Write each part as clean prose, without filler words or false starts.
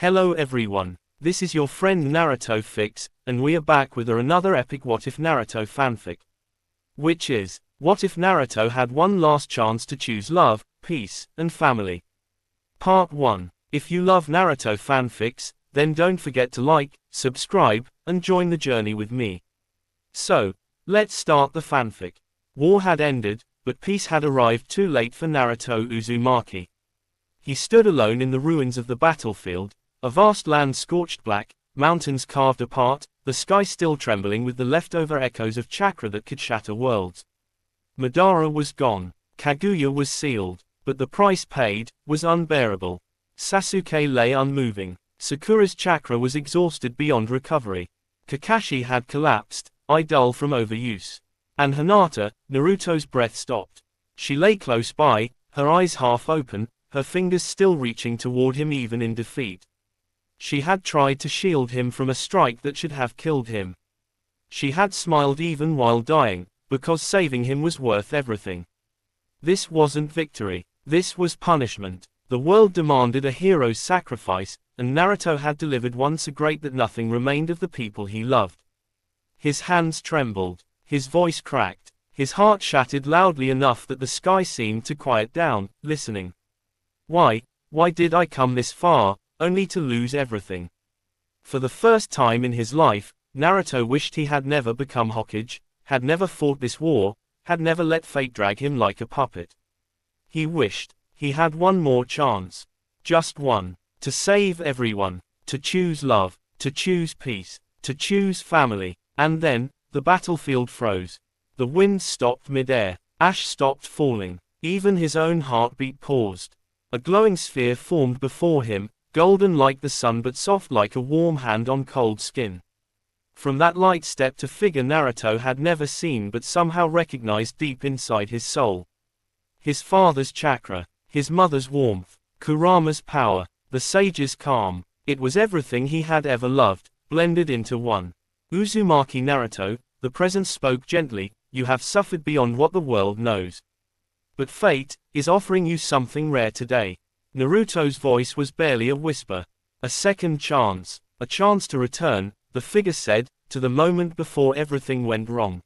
Hello everyone, this is your friend Naruto Fix, and we are back with another epic What If Naruto fanfic. Which is, what if Naruto had one last chance to choose love, peace, and family? Part 1. If you love Naruto fanfics, then don't forget to like, subscribe, and join the journey with me. So, let's start the fanfic. War had ended, but peace had arrived too late for Naruto Uzumaki. He stood alone in the ruins of the battlefield, a vast land scorched black, mountains carved apart, the sky still trembling with the leftover echoes of chakra that could shatter worlds. Madara was gone, Kaguya was sealed, but the price paid was unbearable. Sasuke lay unmoving, Sakura's chakra was exhausted beyond recovery. Kakashi had collapsed, eye dull from overuse. And Hinata, Naruto's breath stopped. She lay close by, her eyes half open, her fingers still reaching toward him even in defeat. She had tried to shield him from a strike that should have killed him. She had smiled even while dying, because saving him was worth everything. This wasn't victory, this was punishment. The world demanded a hero's sacrifice, and Naruto had delivered one so great that nothing remained of the people he loved. His hands trembled, his voice cracked, his heart shattered loudly enough that the sky seemed to quiet down, listening. Why did I come this far, only to lose everything? For the first time in his life, Naruto wished he had never become Hokage, had never fought this war, had never let fate drag him like a puppet. He wished he had one more chance. Just one. To save everyone. To choose love. To choose peace. To choose family. And then, the battlefield froze. The wind stopped mid-air. Ash stopped falling. Even his own heartbeat paused. A glowing sphere formed before him, golden like the sun but soft like a warm hand on cold skin. From that light stepped a figure Naruto had never seen but somehow recognized deep inside his soul. His father's chakra, his mother's warmth, Kurama's power, the sage's calm. It was everything he had ever loved, blended into one. Uzumaki Naruto, the presence spoke gently, you have suffered beyond what the world knows. But fate is offering you something rare today. Naruto's voice was barely a whisper. A second chance, a chance to return, the figure said, to the moment before everything went wrong.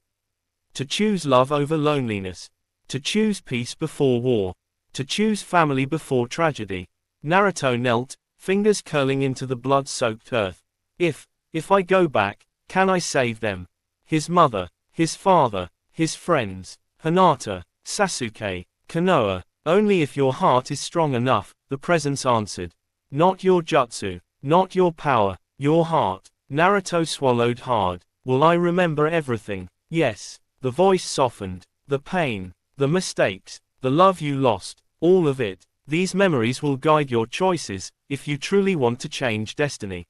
To choose love over loneliness. To choose peace before war. To choose family before tragedy. Naruto knelt, fingers curling into the blood-soaked earth. If I go back, can I save them? His mother, his father, his friends, Hinata, Sasuke, Konoha. Only if your heart is strong enough, the presence answered. Not your jutsu, not your power, your heart. Naruto swallowed hard. Will I remember everything? Yes. The voice softened. The pain, the mistakes, the love you lost, all of it. These memories will guide your choices, if you truly want to change destiny.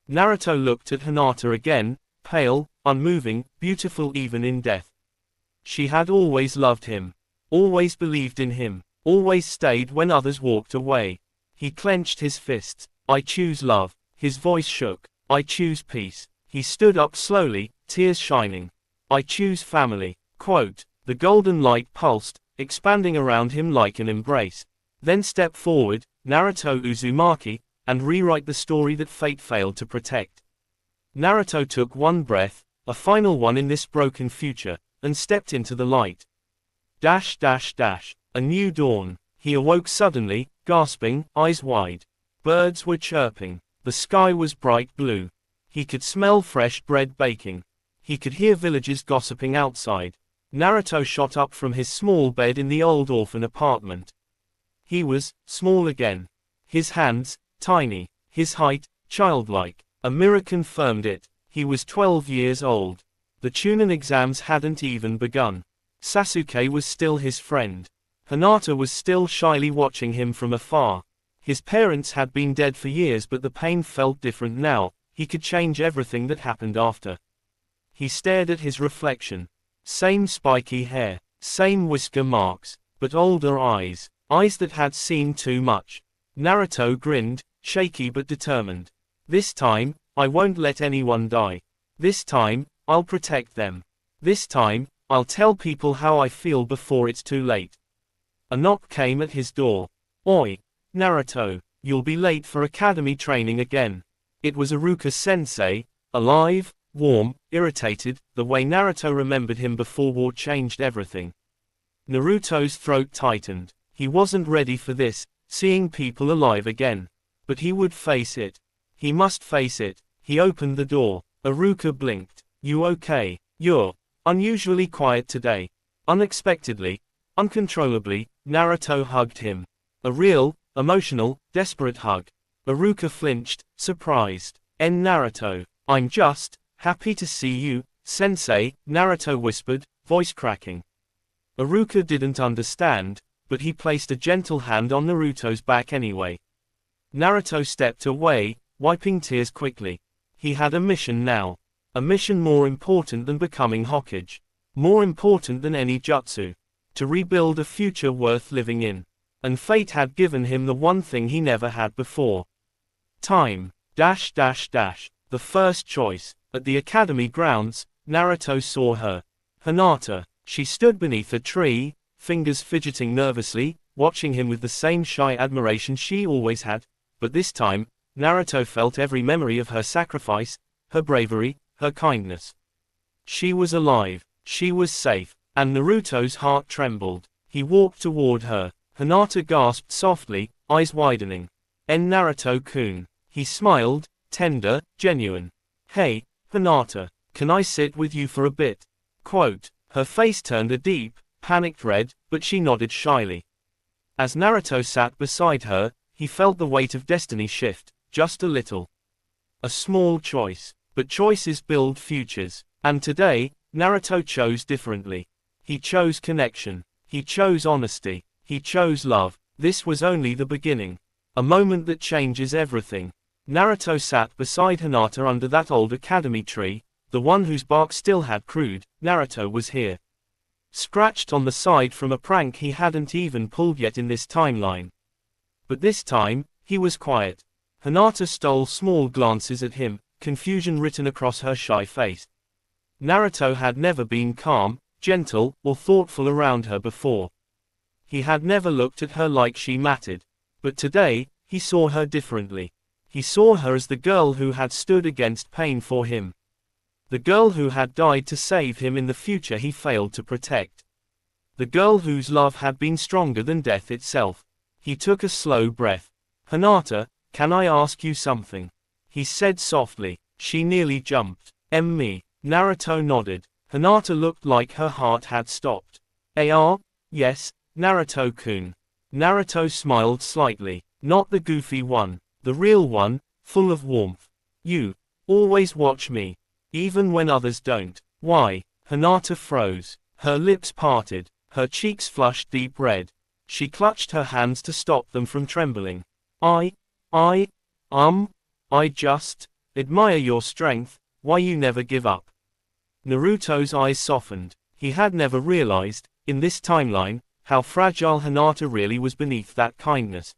Naruto looked at Hinata again, pale, unmoving, beautiful even in death. She had always loved him. Always believed in him. Always stayed when others walked away. He clenched his fists. I choose love. His voice shook. I choose peace. He stood up slowly, tears shining. I choose family. Quote. The golden light pulsed, expanding around him like an embrace. Then step forward, Naruto Uzumaki, and rewrite the story that fate failed to protect. Naruto took one breath, a final one in this broken future, and stepped into the light. A new dawn. He awoke suddenly, gasping, eyes wide. Birds were chirping. The sky was bright blue. He could smell fresh bread baking. He could hear villagers gossiping outside. Naruto shot up from his small bed in the old orphan apartment. He was small again. His hands, tiny. His height, childlike. A mirror confirmed it. He was 12 years old. The Chunin exams hadn't even begun. Sasuke was still his friend. Hinata was still shyly watching him from afar. His parents had been dead for years but the pain felt different now. He could change everything that happened after. He stared at his reflection. Same spiky hair, same whisker marks, but older eyes. Eyes that had seen too much. Naruto grinned, shaky but determined. This time, I won't let anyone die. This time, I'll protect them. This time, I'll tell people how I feel before it's too late. A knock came at his door. Oi, Naruto. You'll be late for academy training again. It was Iruka-sensei, alive, warm, irritated. The way Naruto remembered him before war changed everything. Naruto's throat tightened. He wasn't ready for this, seeing people alive again. But he would face it. He must face it. He opened the door. Iruka blinked. You okay? You're unusually quiet today. Unexpectedly, uncontrollably, Naruto hugged him. A real, emotional, desperate hug. Iruka flinched, surprised. Naruto. I'm just happy to see you, sensei, Naruto whispered, voice cracking. Iruka didn't understand, but he placed a gentle hand on Naruto's back anyway. Naruto stepped away, wiping tears quickly. He had a mission now. A mission more important than becoming Hokage. More important than any jutsu. To rebuild a future worth living in. And fate had given him the one thing he never had before. Time. The first choice. At the academy grounds, Naruto saw her. Hinata. She stood beneath a tree, fingers fidgeting nervously, watching him with the same shy admiration she always had, but this time, Naruto felt every memory of her sacrifice, her bravery, her kindness. She was alive, she was safe, and Naruto's heart trembled. He walked toward her. Hinata gasped softly, eyes widening. Naruto-kun. He smiled, tender, genuine. Hey, Hinata, can I sit with you for a bit? Quote. Her face turned a deep, panicked red, but she nodded shyly. As Naruto sat beside her, he felt the weight of destiny shift, just a little. A small choice, but choices build futures. And today, Naruto chose differently. He chose connection. He chose honesty. He chose love. This was only the beginning. A moment that changes everything. Naruto sat beside Hinata under that old academy tree, the one whose bark still had crude. Naruto was here. Scratched on the side from a prank he hadn't even pulled yet in this timeline. But this time, he was quiet. Hinata stole small glances at him, confusion written across her shy face. Naruto had never been calm, gentle, or thoughtful around her before. He had never looked at her like she mattered. But today, he saw her differently. He saw her as the girl who had stood against pain for him. The girl who had died to save him in the future he failed to protect. The girl whose love had been stronger than death itself. He took a slow breath. Hinata, can I ask you something? He said softly. She nearly jumped. Me. Naruto nodded. Hinata looked like her heart had stopped. Yes, Naruto-kun. Naruto smiled slightly. Not the goofy one. The real one, full of warmth. You always watch me. Even when others don't. Why? Hinata froze. Her lips parted. Her cheeks flushed deep red. She clutched her hands to stop them from trembling. I just admire your strength, why you never give up. Naruto's eyes softened. He had never realized, in this timeline, how fragile Hinata really was beneath that kindness.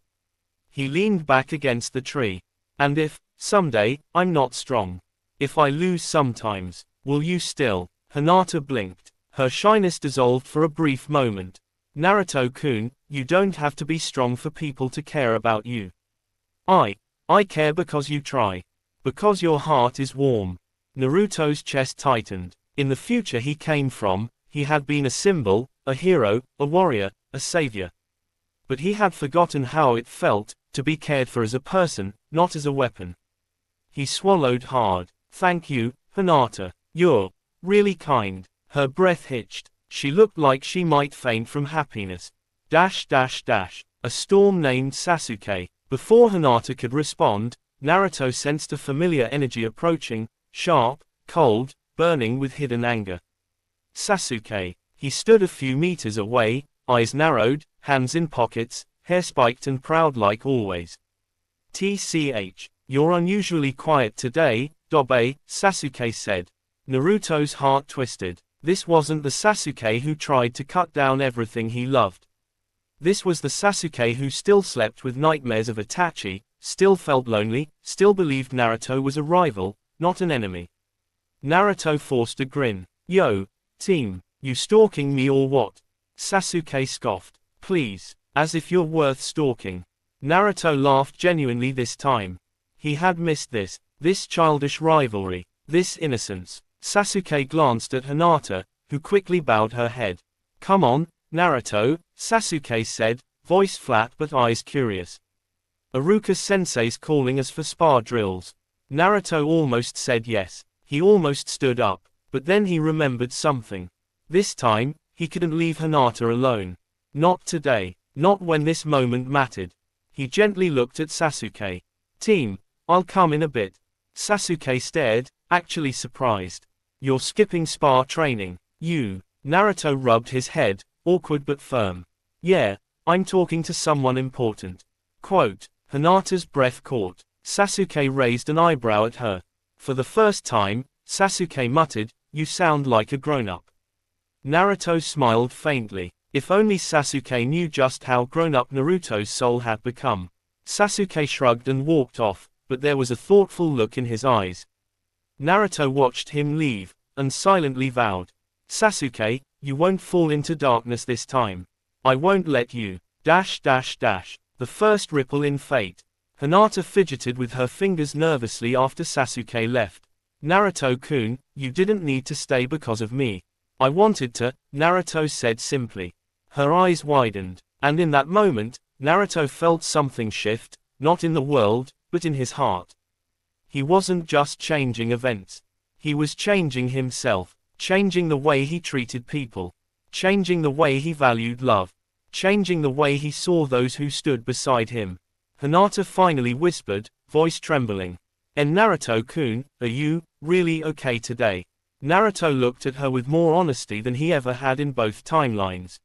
He leaned back against the tree. And if, someday, I'm not strong. If I lose sometimes, will you still? Hinata blinked. Her shyness dissolved for a brief moment. Naruto-kun, you don't have to be strong for people to care about you. I care because you try. Because your heart is warm. Naruto's chest tightened. In the future he came from, he had been a symbol, a hero, a warrior, a savior. But he had forgotten how it felt, to be cared for as a person, not as a weapon. He swallowed hard. Thank you, Hinata. You're really kind. Her breath hitched. She looked like she might faint from happiness. A storm named Sasuke. Before Hinata could respond, Naruto sensed a familiar energy approaching, sharp, cold, burning with hidden anger. Sasuke. He stood a few meters away, eyes narrowed, hands in pockets, hair spiked and proud like always. You're unusually quiet today, Dobe, Sasuke said. Naruto's heart twisted. This wasn't the Sasuke who tried to cut down everything he loved. This was the Sasuke who still slept with nightmares of Itachi, still felt lonely, still believed Naruto was a rival, not an enemy. Naruto forced a grin. Yo, team, you stalking me or what? Sasuke scoffed. Please, as if you're worth stalking. Naruto laughed genuinely this time. He had missed this childish rivalry, this innocence. Sasuke glanced at Hinata, who quickly bowed her head. Come on, Naruto, Sasuke said, voice flat but eyes curious. Iruka-sensei's calling us for spar drills. Naruto almost said yes. He almost stood up, but then he remembered something. This time, he couldn't leave Hinata alone. Not today, not when this moment mattered. He gently looked at Sasuke. Team, I'll come in a bit. Sasuke stared, actually surprised. You're skipping spar training. You. Naruto rubbed his head, awkward but firm. Yeah, I'm talking to someone important. Quote. Hinata's breath caught. Sasuke raised an eyebrow at her. For the first time, Sasuke muttered, you sound like a grown-up. Naruto smiled faintly. If only Sasuke knew just how grown-up Naruto's soul had become. Sasuke shrugged and walked off, but there was a thoughtful look in his eyes. Naruto watched him leave, and silently vowed. Sasuke, you won't fall into darkness this time. I won't let you. The first ripple in fate. Hinata fidgeted with her fingers nervously after Sasuke left. Naruto-kun, you didn't need to stay because of me. I wanted to, Naruto said simply. Her eyes widened, and in that moment, Naruto felt something shift, not in the world, but in his heart. He wasn't just changing events. He was changing himself, changing the way he treated people, changing the way he valued love, changing the way he saw those who stood beside him. Hinata finally whispered, voice trembling. And Naruto-kun, are you really okay today? Naruto looked at her with more honesty than he ever had in both timelines.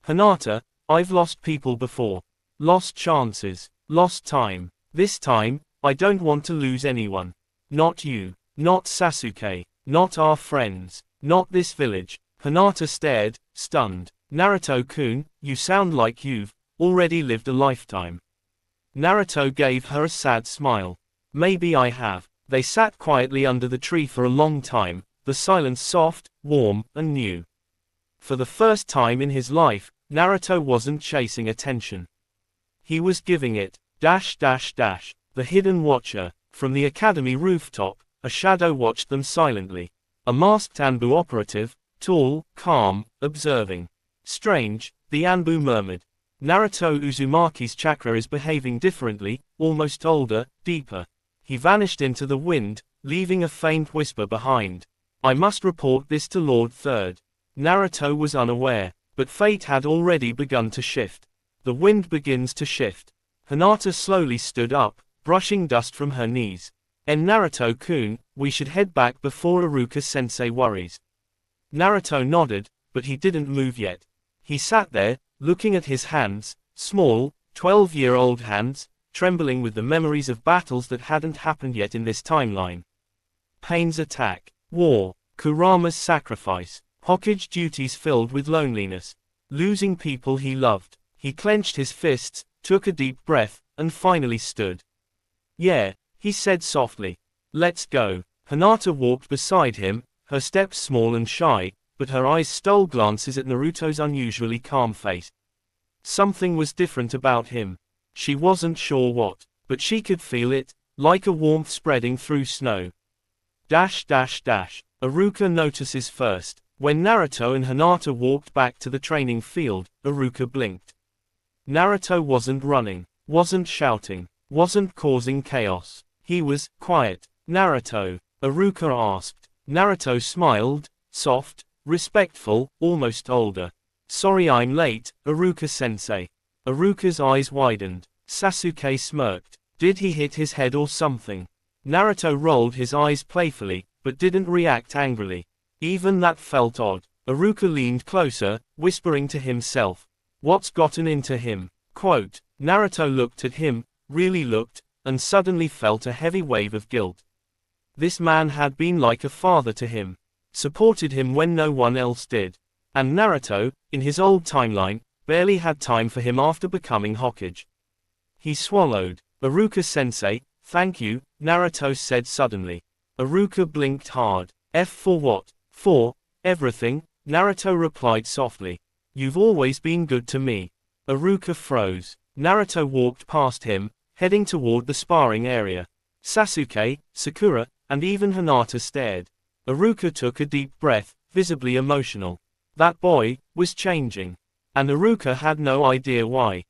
Hinata, I've lost people before. Lost chances, lost time. This time, I don't want to lose anyone. Not you, not Sasuke, not our friends, not this village. Hinata stared, stunned. Naruto-kun, you sound like you've already lived a lifetime. Naruto gave her a sad smile. Maybe I have. They sat quietly under the tree for a long time, the silence soft, warm, and new. For the first time in his life, Naruto wasn't chasing attention. He was giving it. The hidden watcher. From the academy rooftop, a shadow watched them silently. A masked Anbu operative, tall, calm, observing. Strange, the Anbu murmured. Naruto Uzumaki's chakra is behaving differently, almost older, deeper. He vanished into the wind, leaving a faint whisper behind. I must report this to Lord Third. Naruto was unaware, but fate had already begun to shift. The wind begins to shift. Hinata slowly stood up, brushing dust from her knees. And Naruto-kun, we should head back before Iruka-sensei worries. Naruto nodded, but he didn't move yet. He sat there, looking at his hands, small, 12-year-old hands, trembling with the memories of battles that hadn't happened yet in this timeline. Pain's attack, war, Kurama's sacrifice, Hokage duties filled with loneliness, losing people he loved. He clenched his fists, took a deep breath, and finally stood. Yeah, he said softly. Let's go. Hinata walked beside him, her steps small and shy, but her eyes stole glances at Naruto's unusually calm face. Something was different about him. She wasn't sure what, but she could feel it, like a warmth spreading through snow. Iruka notices first. When Naruto and Hinata walked back to the training field, Iruka blinked. Naruto wasn't running, wasn't shouting, wasn't causing chaos. He was quiet. Naruto? Iruka asked. Naruto smiled, soft, respectful, almost older. Sorry I'm late, Iruka-sensei. Iruka's eyes widened. Sasuke smirked. Did he hit his head or something? Naruto rolled his eyes playfully, but didn't react angrily. Even that felt odd. Iruka leaned closer, whispering to himself. What's gotten into him? Quote. Naruto looked at him, really looked, and suddenly felt a heavy wave of guilt. This man had been like a father to him. Supported him when no one else did. And Naruto, in his old timeline, barely had time for him after becoming Hokage. He swallowed. Iruka-sensei, thank you, Naruto said suddenly. Iruka blinked hard. F for what? For everything, Naruto replied softly. You've always been good to me. Iruka froze. Naruto walked past him, heading toward the sparring area. Sasuke, Sakura, and even Hinata stared. Iruka took a deep breath, visibly emotional. That boy was changing. And Iruka had no idea why.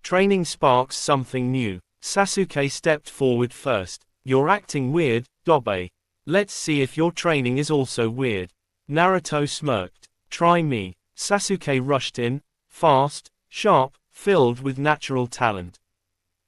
Training sparks something new. Sasuke stepped forward first. You're acting weird, Dobe. Let's see if your training is also weird. Naruto smirked. Try me. Sasuke rushed in, fast, sharp, filled with natural talent.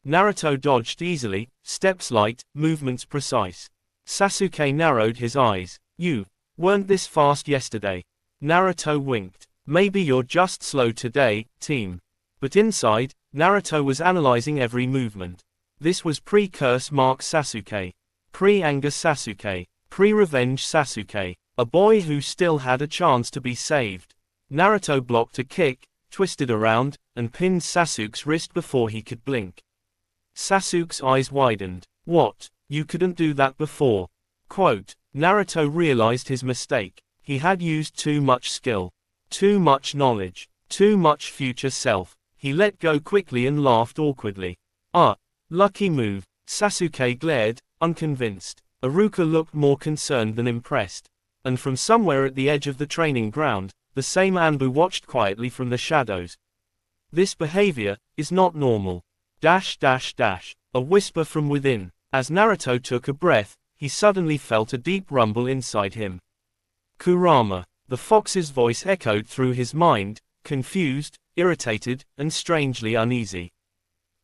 Naruto dodged easily, steps light, movements precise. Sasuke narrowed his eyes. You weren't this fast yesterday. Naruto winked. Maybe you're just slow today, team. But inside, Naruto was analyzing every movement. This was pre-curse mark Sasuke. Pre-anger Sasuke. Pre-revenge Sasuke. A boy who still had a chance to be saved. Naruto blocked a kick, twisted around, and pinned Sasuke's wrist before he could blink. Sasuke's eyes widened. What? You couldn't do that before. Quote. Naruto realized his mistake. He had used too much skill. Too much knowledge. Too much future self. He let go quickly and laughed awkwardly. Lucky move. Sasuke glared, unconvinced. Iruka looked more concerned than impressed. And from somewhere at the edge of the training ground, the same Anbu watched quietly from the shadows. This behavior is not normal. A whisper from within. As Naruto took a breath, he suddenly felt a deep rumble inside him. Kurama. The fox's voice echoed through his mind, confused, irritated, and strangely uneasy.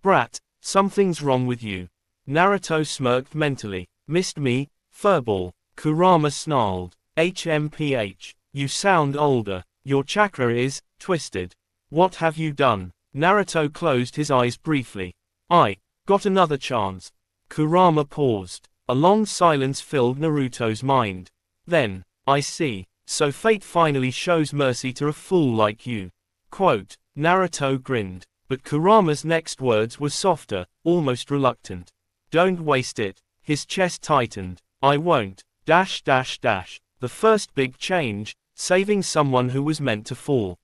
Brat, something's wrong with you. Naruto smirked mentally. Missed me, furball. Kurama snarled. HMPH. You sound older. Your chakra is twisted. What have you done? Naruto closed his eyes briefly. I got another chance. Kurama paused. A long silence filled Naruto's mind. Then, I see. So fate finally shows mercy to a fool like you. Quote. Naruto grinned. But Kurama's next words were softer, almost reluctant. Don't waste it. His chest tightened. I won't. The first big change, saving someone who was meant to fall.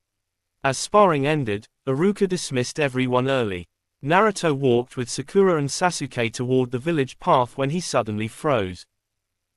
As sparring ended, Iruka dismissed everyone early. Naruto walked with Sakura and Sasuke toward the village path when he suddenly froze.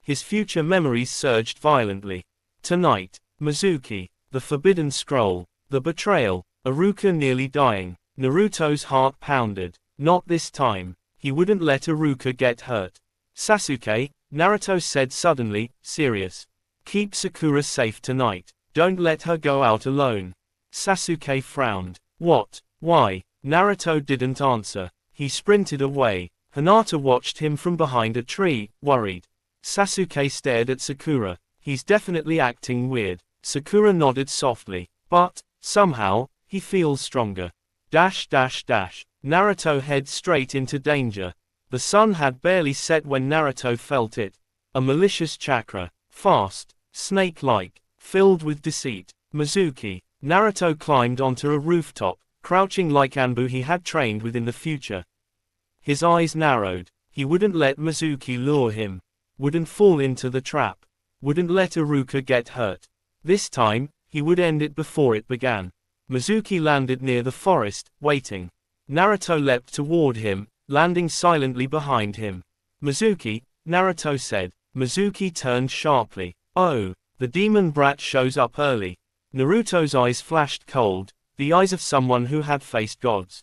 His future memories surged violently. Tonight, Mizuki, the forbidden scroll, the betrayal, Iruka nearly dying. Naruto's heart pounded. Not this time. He wouldn't let Iruka get hurt. Sasuke, Naruto said suddenly, serious. Keep Sakura safe tonight. Don't let her go out alone. Sasuke frowned. What? Why? Naruto didn't answer. He sprinted away. Hinata watched him from behind a tree, worried. Sasuke stared at Sakura. He's definitely acting weird. Sakura nodded softly. But, somehow, he feels stronger. Naruto heads straight into danger. The sun had barely set when Naruto felt it. A malicious chakra. Fast. Snake-like. Filled with deceit. Mizuki. Naruto climbed onto a rooftop, crouching like Anbu he had trained with in the future. His eyes narrowed. He wouldn't let Mizuki lure him. Wouldn't fall into the trap. Wouldn't let Iruka get hurt. This time, he would end it before it began. Mizuki landed near the forest, waiting. Naruto leapt toward him, landing silently behind him. Mizuki, Naruto said. Mizuki turned sharply. Oh, the demon brat shows up early. Naruto's eyes flashed cold, the eyes of someone who had faced gods.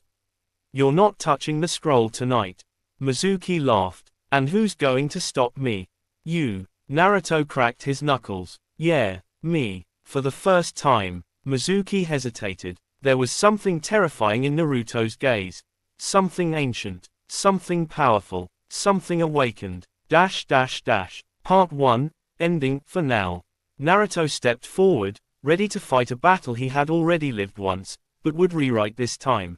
You're not touching the scroll tonight. Mizuki laughed. And who's going to stop me? You. Naruto cracked his knuckles. Yeah, me. For the first time, Mizuki hesitated. There was something terrifying in Naruto's gaze. Something ancient. Something powerful. Something awakened. Part 1, ending, for now. Naruto stepped forward, ready to fight a battle he had already lived once, but would rewrite this time.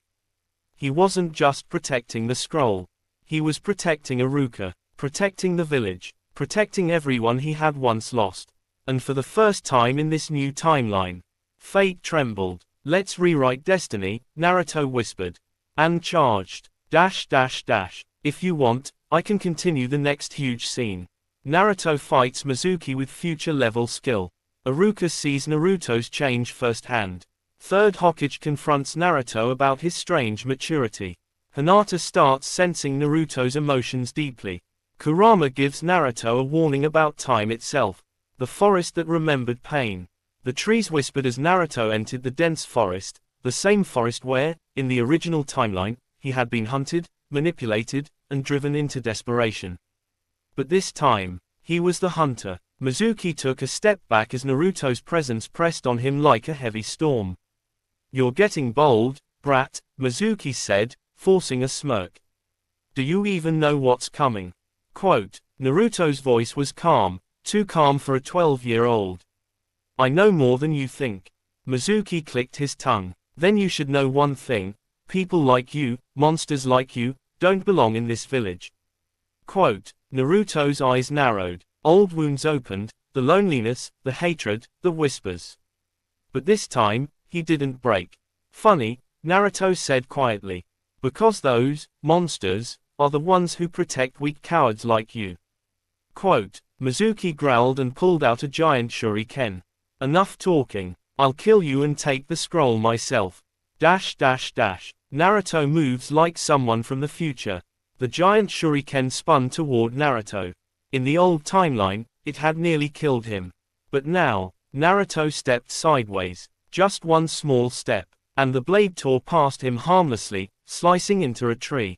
He wasn't just protecting the scroll. He was protecting Iruka, protecting the village, protecting everyone he had once lost. And for the first time in this new timeline, fate trembled. Let's rewrite destiny, Naruto whispered. And charged. If you want, I can continue the next huge scene. Naruto fights Mizuki with future level skill. Iruka sees Naruto's change firsthand. Third Hokage confronts Naruto about his strange maturity. Hinata starts sensing Naruto's emotions deeply. Kurama gives Naruto a warning about time itself. The forest that remembered pain. The trees whispered as Naruto entered the dense forest, the same forest where, in the original timeline, he had been hunted, manipulated, and driven into desperation. But this time, he was the hunter. Mizuki took a step back as Naruto's presence pressed on him like a heavy storm. "You're getting bold, brat," Mizuki said, forcing a smirk. "Do you even know what's coming?" Quote, Naruto's voice was calm, too calm for a 12-year-old. "I know more than you think." Mizuki clicked his tongue. "Then you should know one thing. People like you, monsters like you, don't belong in this village." Quote, Naruto's eyes narrowed. Old wounds opened, the loneliness, the hatred, the whispers. But this time, he didn't break. "Funny," Naruto said quietly. "Because those monsters are the ones who protect weak cowards like you." Quote, Mizuki growled and pulled out a giant shuriken. "Enough talking. I'll kill you and take the scroll myself." Naruto moves like someone from the future. The giant shuriken spun toward Naruto. In the old timeline, it had nearly killed him. But now, Naruto stepped sideways. Just one small step, and the blade tore past him harmlessly, slicing into a tree.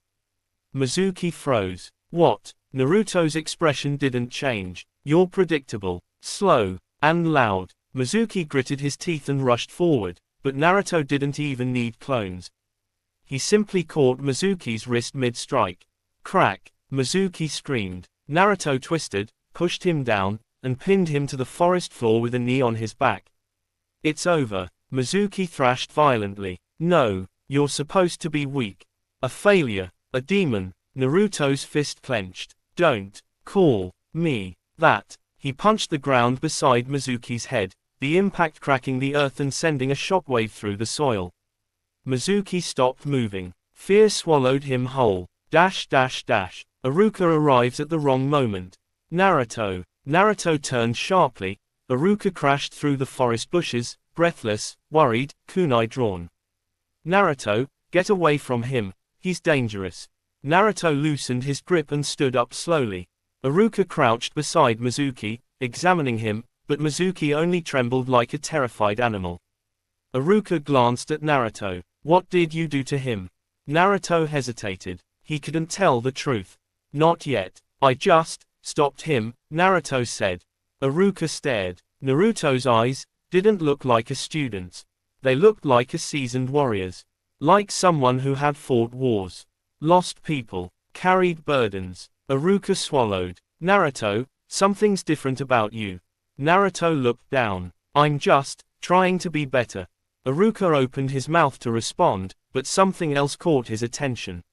Mizuki froze. "What?" Naruto's expression didn't change. "You're predictable, slow, and loud." Mizuki gritted his teeth and rushed forward, but Naruto didn't even need clones. He simply caught Mizuki's wrist mid-strike. Crack! Mizuki screamed. Naruto twisted, pushed him down, and pinned him to the forest floor with a knee on his back. "It's over," Mizuki thrashed violently. "No, you're supposed to be weak. A failure, a demon." Naruto's fist clenched. "Don't call me that." He punched the ground beside Mizuki's head, the impact cracking the earth and sending a shockwave through the soil. Mizuki stopped moving. Fear swallowed him whole. Iruka arrives at the wrong moment. Naruto. Naruto turned sharply. Iruka crashed through the forest bushes, breathless, worried, kunai drawn. "Naruto, get away from him, he's dangerous." Naruto loosened his grip and stood up slowly. Iruka crouched beside Mizuki, examining him, but Mizuki only trembled like a terrified animal. Iruka glanced at Naruto. "What did you do to him?" Naruto hesitated. He couldn't tell the truth. "Not yet. I just stopped him," Naruto said. Iruka stared. Naruto's eyes didn't look like a student's. They looked like a seasoned warrior's. Like someone who had fought wars. Lost people. Carried burdens. Iruka swallowed. "Naruto, something's different about you." Naruto looked down. "I'm just trying to be better." Iruka opened his mouth to respond, but something else caught his attention.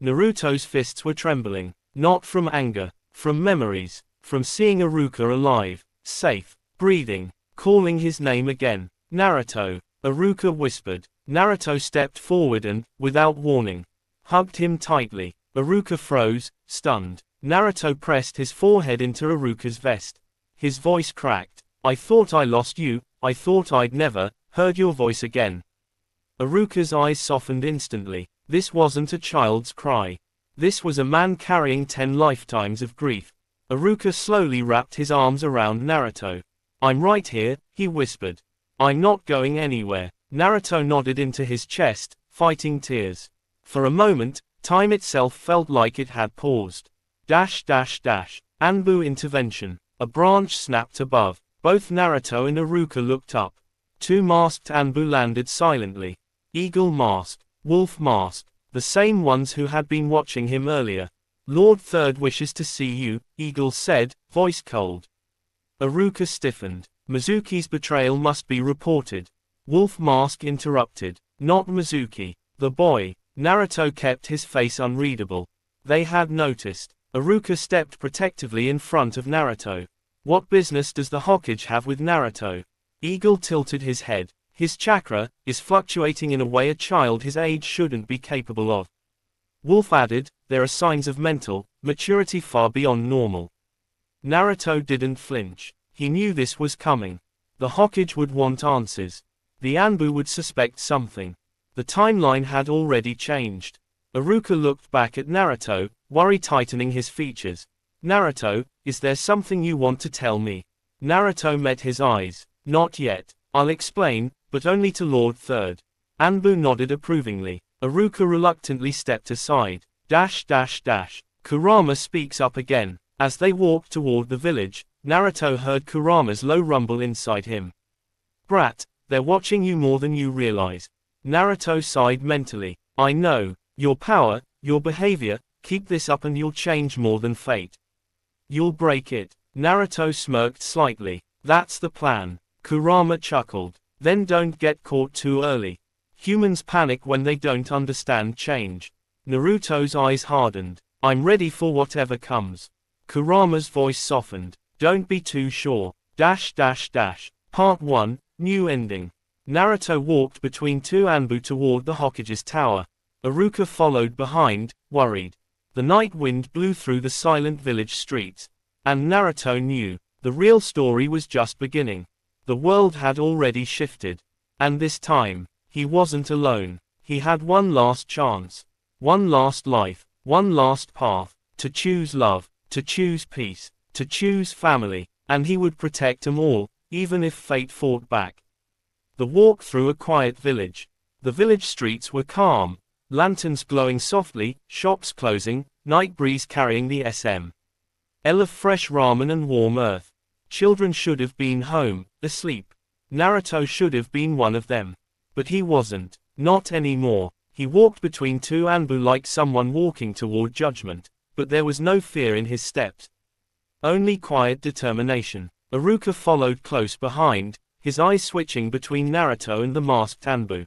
Naruto's fists were trembling. Not from anger. From memories. From seeing Iruka alive. Safe. Breathing. Calling his name again. "Naruto," Iruka whispered. Naruto stepped forward and, without warning, hugged him tightly. Iruka froze, stunned. Naruto pressed his forehead into Iruka's vest. His voice cracked. "I thought I lost you, I thought I'd never heard your voice again." Iruka's eyes softened instantly. This wasn't a child's cry. This was a man carrying 10 lifetimes of grief. Iruka slowly wrapped his arms around Naruto. "I'm right here," he whispered. "I'm not going anywhere." Naruto nodded into his chest, fighting tears. For a moment, time itself felt like it had paused. Anbu intervention. A branch snapped above. Both Naruto and Iruka looked up. 2 masked Anbu landed silently. Eagle mask, wolf mask, the same ones who had been watching him earlier. "Lord Third wishes to see you," Eagle said, voice cold. Iruka stiffened. Mizuki's betrayal must be reported. Wolf mask interrupted. "Not Mizuki. The boy." Naruto kept his face unreadable. They had noticed. Iruka stepped protectively in front of Naruto. "What business does the Hokage have with Naruto?" Eagle tilted his head. "His chakra is fluctuating in a way a child his age shouldn't be capable of." Wolf added, "There are signs of mental maturity far beyond normal." Naruto didn't flinch. He knew this was coming. The Hokage would want answers. The Anbu would suspect something. The timeline had already changed. Iruka looked back at Naruto, worry tightening his features. Naruto, is there something you want to tell me? Naruto met his eyes. Not yet. I'll explain, but only to Lord Third. Anbu nodded approvingly. Iruka reluctantly stepped aside. Kurama speaks up again. As they walked toward the village, Naruto heard Kurama's low rumble inside him. Brat, they're watching you more than you realize. Naruto sighed mentally. I know. Your power, your behavior, keep this up and you'll change more than fate. You'll break it. Naruto smirked slightly. That's the plan. Kurama chuckled. Then don't get caught too early. Humans panic when they don't understand change. Naruto's eyes hardened. I'm ready for whatever comes. Kurama's voice softened. Don't be too sure. Part 1, New Ending. Naruto walked between two Anbu toward the Hokage's tower. Iruka followed behind, worried. The night wind blew through the silent village streets. And Naruto knew, the real story was just beginning. The world had already shifted. And this time, he wasn't alone. He had one last chance. One last life, one last path, to choose love, to choose peace, to choose family, and he would protect them all, even if fate fought back. The walk through a quiet village. The village streets were calm, lanterns glowing softly, shops closing, night breeze carrying the smell of fresh ramen and warm earth. Children should have been home, asleep. Naruto should have been one of them. But he wasn't. Not anymore. He walked between two Anbu like someone walking toward judgment, but there was no fear in his steps. Only quiet determination. Iruka followed close behind, his eyes switching between Naruto and the masked Anbu.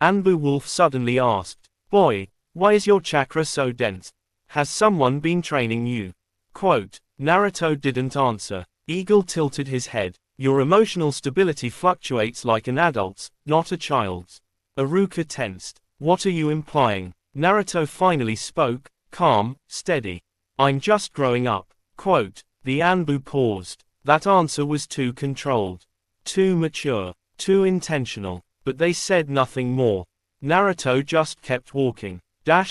Anbu Wolf suddenly asked, Boy, why is your chakra so dense? Has someone been training you? Quote, Naruto didn't answer. Eagle tilted his head. Your emotional stability fluctuates like an adult's, not a child's. Iruka tensed. What are you implying? Naruto finally spoke, calm, steady. I'm just growing up. Quote, the Anbu paused. That answer was too controlled. Too mature. Too intentional. But they said nothing more. Naruto just kept walking. The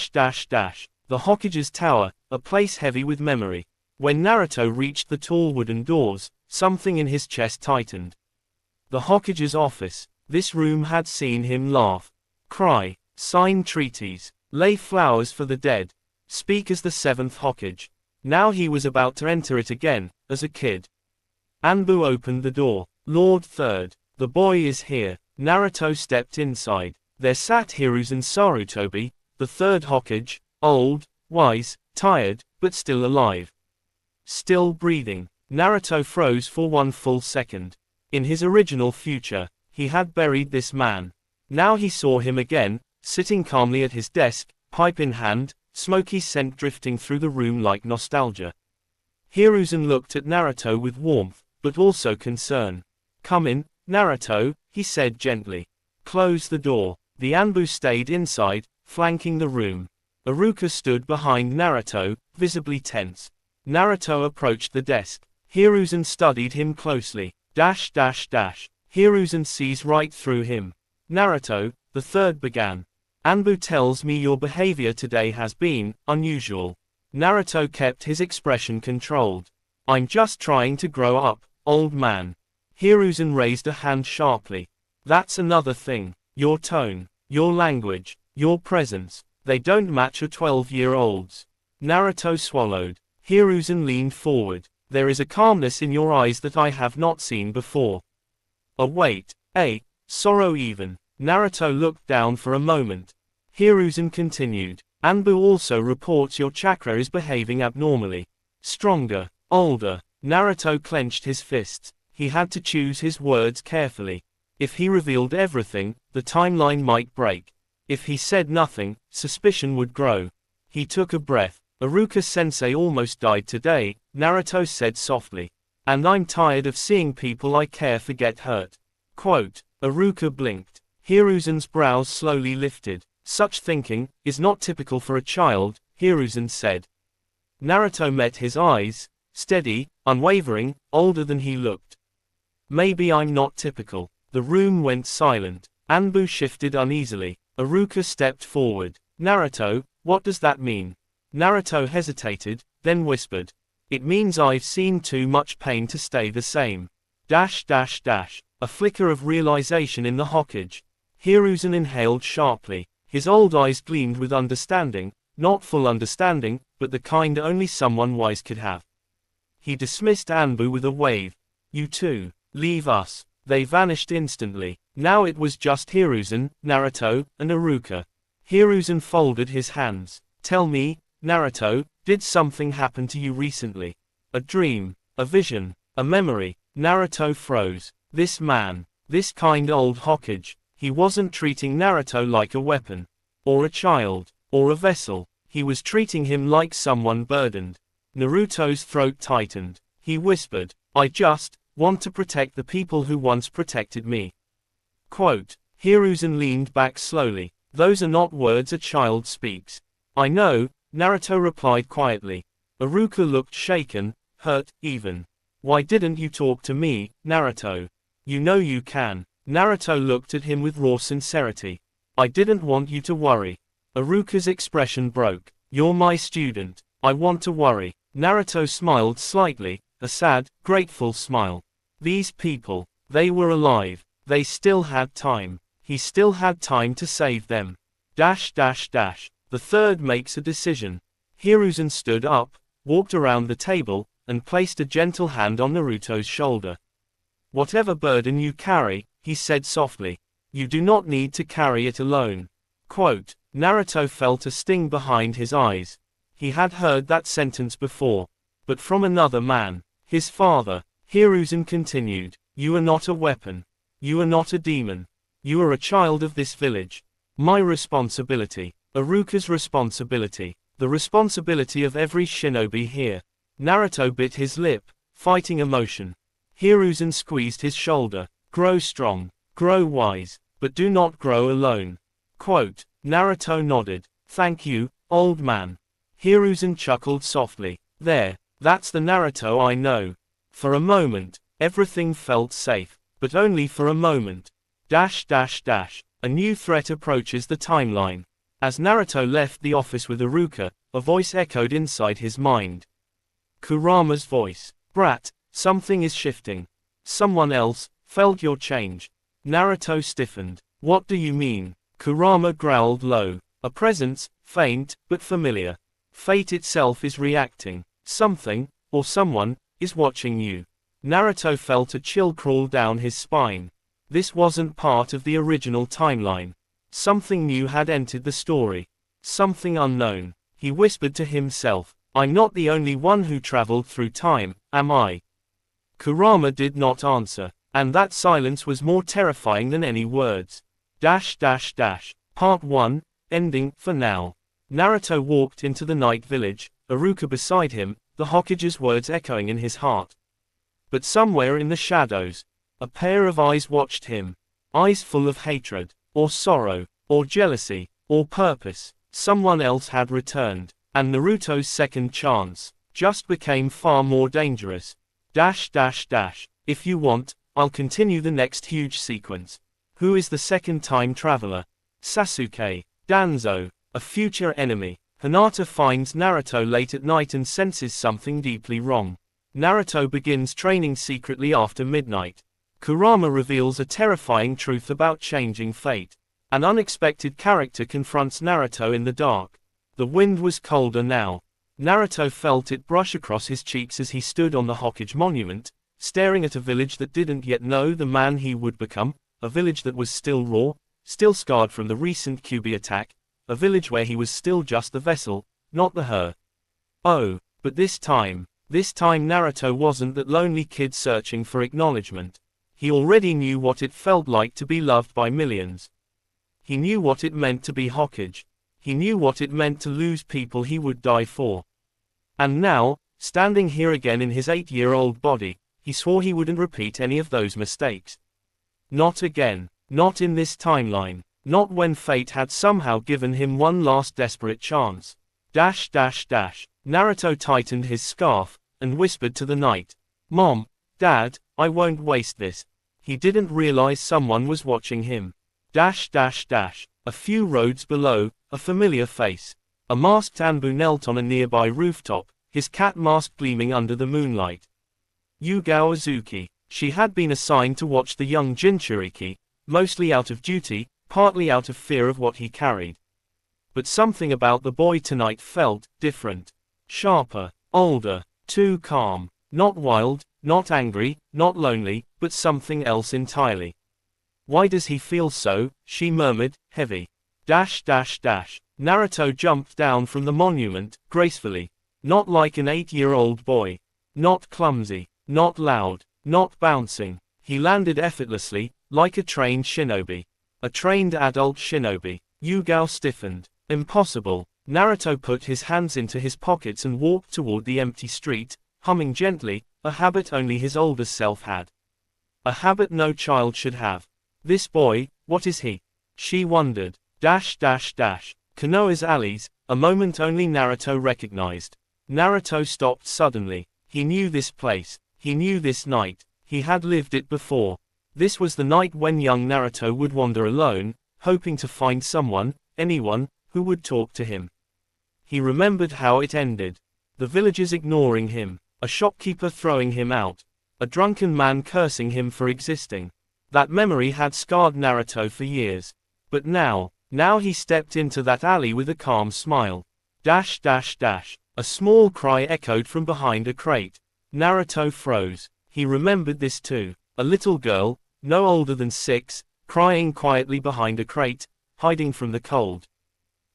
Hokage's tower, a place heavy with memory. When Naruto reached the tall wooden doors, something in his chest tightened. The Hokage's office. This room had seen him laugh, cry, sign treaties, lay flowers for the dead, speak as the seventh Hokage. Now he was about to enter it again, as a kid. Anbu opened the door. Lord Third, the boy is here. Naruto stepped inside. There sat Hiruzen Sarutobi, the third Hokage, old, wise, tired, but still alive. Still breathing. Naruto froze for one full second. In his original future, he had buried this man. Now he saw him again, sitting calmly at his desk, pipe in hand, smoky scent drifting through the room like nostalgia. Hiruzen looked at Naruto with warmth, but also concern. Come in, Naruto, he said gently. Close the door. The Anbu stayed inside, flanking the room. Iruka stood behind Naruto, visibly tense. Naruto approached the desk. Hiruzen studied him closely. Hiruzen sees right through him. Naruto, the third began. Anbu tells me your behavior today has been unusual. Naruto kept his expression controlled. I'm just trying to grow up, old man. Hiruzen raised a hand sharply. That's another thing. Your tone, your language, your presence, they don't match a 12-year-old's. Naruto swallowed. Hiruzen leaned forward. There is a calmness in your eyes that I have not seen before. A weight, a sorrow even. Naruto looked down for a moment. Hiruzen continued. Anbu also reports your chakra is behaving abnormally. Stronger, older. Naruto clenched his fists. He had to choose his words carefully. If he revealed everything, the timeline might break. If he said nothing, suspicion would grow. He took a breath. Iruka-sensei almost died today, Naruto said softly. And I'm tired of seeing people I care for get hurt. Quote, Iruka blinked. Hiruzen's brows slowly lifted. Such thinking is not typical for a child, Hiruzen said. Naruto met his eyes, steady, unwavering, older than he looked. Maybe I'm not typical, The room went silent. Anbu shifted uneasily. Iruka stepped forward. Naruto, what does that mean? Naruto hesitated, then whispered. It means I've seen too much pain to stay the same. A flicker of realization in the Hokage. Hiruzen inhaled sharply. His old eyes gleamed with understanding, not full understanding, but the kind only someone wise could have. He dismissed Anbu with a wave. You two, leave us. They vanished instantly. Now it was just Hiruzen, Naruto, and Iruka. Hiruzen folded his hands. Tell me, Naruto, did something happen to you recently? A dream, a vision, a memory? Naruto froze. This man, this kind old Hokage, he wasn't treating Naruto like a weapon, or a child, or a vessel. He was treating him like someone burdened. Naruto's throat tightened. He whispered, I just want to protect the people who once protected me. Quote. Hiruzen leaned back slowly. Those are not words a child speaks. I know, Naruto replied quietly. Iruka looked shaken, hurt, even. Why didn't you talk to me, Naruto? You know you can. Naruto looked at him with raw sincerity. I didn't want you to worry. Iruka's expression broke. You're my student. I want to worry. Naruto smiled slightly, a sad, grateful smile. These people, they were alive. They still had time. He still had time to save them. The third makes a decision. Hiruzen stood up, walked around the table, and placed a gentle hand on Naruto's shoulder. Whatever burden you carry, he said softly, you do not need to carry it alone. Quote. Naruto felt a sting behind his eyes. He had heard that sentence before, but from another man, his father. Hiruzen continued, you are not a weapon. You are not a demon. You are a child of this village. My responsibility. Iruka's responsibility. The responsibility of every shinobi here. Naruto bit his lip, fighting emotion. Hiruzen squeezed his shoulder. Grow strong. Grow wise. But do not grow alone. Quote. Naruto nodded. Thank you, old man. Hiruzen chuckled softly. There, that's the Naruto I know. For a moment, everything felt safe, but only for a moment. A new threat approaches the timeline. As Naruto left the office with Iruka, a voice echoed inside his mind. Kurama's voice. Brat, something is shifting. Someone else felt your change. Naruto stiffened. What do you mean? Kurama growled low. A presence, faint, but familiar. Fate itself is reacting. Something, or someone, is watching you. Naruto felt a chill crawl down his spine. This wasn't part of the original timeline. Something new had entered the story. Something unknown. He whispered to himself, I'm not the only one who traveled through time, am I? Kurama did not answer, and that silence was more terrifying than any words. Part 1, ending, for now. Naruto walked into the night village, Iruka beside him, the Hokage's words echoing in his heart. But somewhere in the shadows, a pair of eyes watched him. Eyes full of hatred, or sorrow, or jealousy, or purpose. Someone else had returned, and Naruto's second chance just became far more dangerous. If you want, I'll continue the next huge sequence. Who is the second time traveler? Sasuke. Danzo. A future enemy. Hinata finds Naruto late at night and senses something deeply wrong. Naruto begins training secretly after midnight. Kurama reveals a terrifying truth about changing fate. An unexpected character confronts Naruto in the dark. The wind was colder now. Naruto felt it brush across his cheeks as he stood on the Hokage monument, staring at a village that didn't yet know the man he would become, a village that was still raw, still scarred from the recent Kyuubi attack, a village where he was still just the vessel, not the her. Oh, but this time Naruto wasn't that lonely kid searching for acknowledgement. He already knew what it felt like to be loved by millions. He knew what it meant to be Hokage. He knew what it meant to lose people he would die for. And now, standing here again in his 8-year-old body, he swore he wouldn't repeat any of those mistakes. Not again. Not in this timeline. Not when fate had somehow given him one last desperate chance. Naruto tightened his scarf, and whispered to the night. Mom, Dad, I won't waste this. He didn't realize someone was watching him. Dash dash dash. A few roads below, a familiar face. A masked Anbu knelt on a nearby rooftop, his cat mask gleaming under the moonlight. Yugao Azuki. She had been assigned to watch the young Jinchuriki, mostly out of duty, partly out of fear of what he carried. But something about the boy tonight felt different. Sharper, older, too calm. Not wild, not angry, not lonely, but something else entirely. Why does he feel so? She murmured, heavy. Dash dash dash. Naruto jumped down from the monument, gracefully. Not like an 8-year-old boy. Not clumsy. Not loud. Not bouncing. He landed effortlessly, like a trained shinobi. A trained adult shinobi. Yugao stiffened. Impossible. Naruto put his hands into his pockets and walked toward the empty street, humming gently, a habit only his older self had. A habit no child should have. This boy, what is he? She wondered. Dash dash dash. Konoha's alleys, a moment only Naruto recognized. Naruto stopped suddenly. He knew this place. He knew this night. He had lived it before. This was the night when young Naruto would wander alone, hoping to find someone, anyone, who would talk to him. He remembered how it ended. The villagers ignoring him. A shopkeeper throwing him out. A drunken man cursing him for existing. That memory had scarred Naruto for years. But now he stepped into that alley with a calm smile. Dash dash dash. A small cry echoed from behind a crate. Naruto froze. He remembered this too. A little girl, no older than 6, crying quietly behind a crate, hiding from the cold.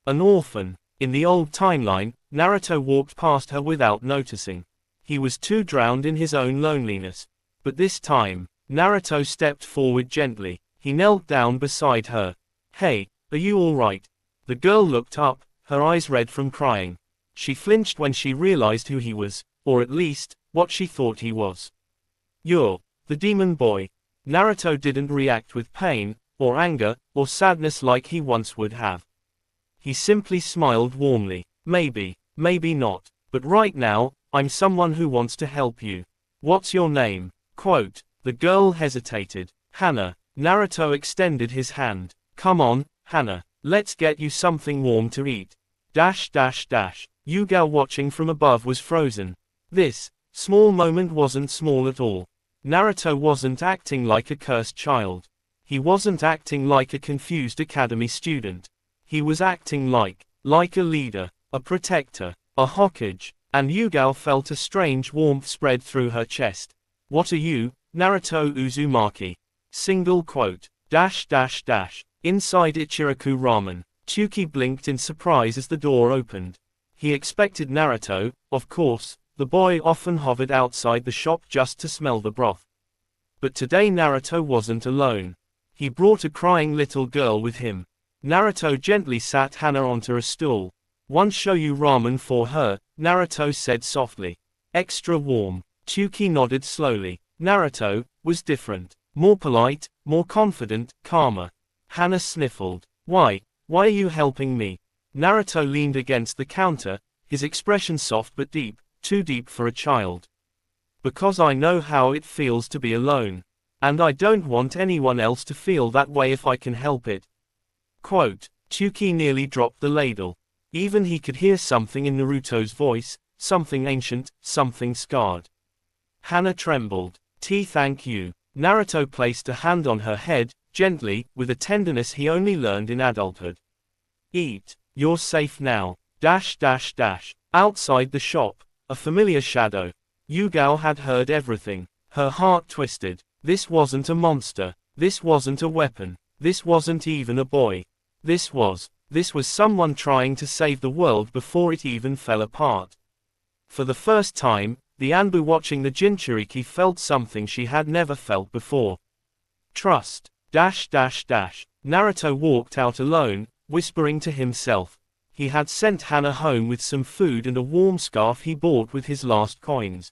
An orphan. In the old timeline, Naruto walked past her without noticing. He was too drowned in his own loneliness. But this time, Naruto stepped forward gently. He knelt down beside her. Hey, are you alright? The girl looked up, her eyes red from crying. She flinched when she realized who he was, or at least, what she thought he was. You're the demon boy. Naruto didn't react with pain, or anger, or sadness like he once would have. He simply smiled warmly. Maybe, maybe not. But right now, I'm someone who wants to help you. What's your name? Quote. The girl hesitated. Hana. Naruto extended his hand. Come on, Hana. Let's get you something warm to eat. Dash dash dash. Yugao watching from above was frozen. This small moment wasn't small at all. Naruto wasn't acting like a cursed child. He wasn't acting like a confused academy student. He was acting like a leader, a protector, a Hokage, and Yugao felt a strange warmth spread through her chest. What are you, Naruto Uzumaki? Single quote. Dash dash dash. Inside Ichiraku Ramen, Tsuki blinked in surprise as the door opened. He expected Naruto, of course. The boy often hovered outside the shop just to smell the broth. But today Naruto wasn't alone. He brought a crying little girl with him. Naruto gently sat Hana onto a stool. One shoyu ramen for her, Naruto said softly. Extra warm. Tsuki nodded slowly. Naruto was different. More polite, more confident, calmer. Hana sniffled. Why are you helping me? Naruto leaned against the counter, his expression soft but deep, too deep for a child. Because I know how it feels to be alone. And I don't want anyone else to feel that way if I can help it. Quote. Tsuki nearly dropped the ladle. Even he could hear something in Naruto's voice, something ancient, something scarred. Hana trembled. Thank you. Naruto placed a hand on her head, gently, with a tenderness he only learned in adulthood. Eat. You're safe now. Dash dash dash. Outside the shop, a familiar shadow. Yugao had heard everything. Her heart twisted. This wasn't a monster. This wasn't a weapon. This wasn't even a boy. This was someone trying to save the world before it even fell apart. For the first time, the Anbu watching the Jinchuriki felt something she had never felt before. Trust. Dash dash dash. Naruto walked out alone, whispering to himself. He had sent Hana home with some food and a warm scarf he bought with his last coins.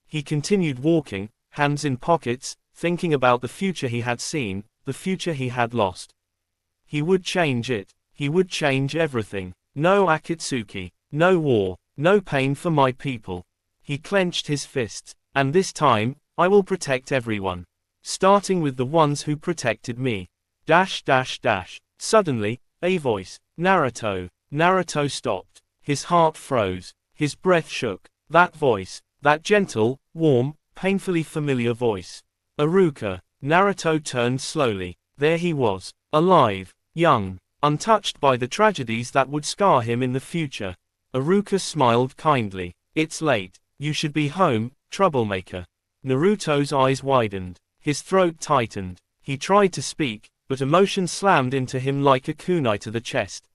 He continued walking, hands in pockets, thinking about the future he had seen, the future he had lost. He would change it. He would change everything. No Akatsuki. No war. No pain for my people. He clenched his fists. And this time, I will protect everyone. Starting with the ones who protected me. Dash dash dash. Suddenly, a voice. Naruto. Naruto stopped. His heart froze. His breath shook. That voice. That gentle, warm, painfully familiar voice. Iruka. Naruto turned slowly. There he was. Alive. Young. Untouched by the tragedies that would scar him in the future. Iruka smiled kindly. It's late. You should be home, troublemaker. Naruto's eyes widened. His throat tightened. He tried to speak, but emotion slammed into him like a kunai to the chest.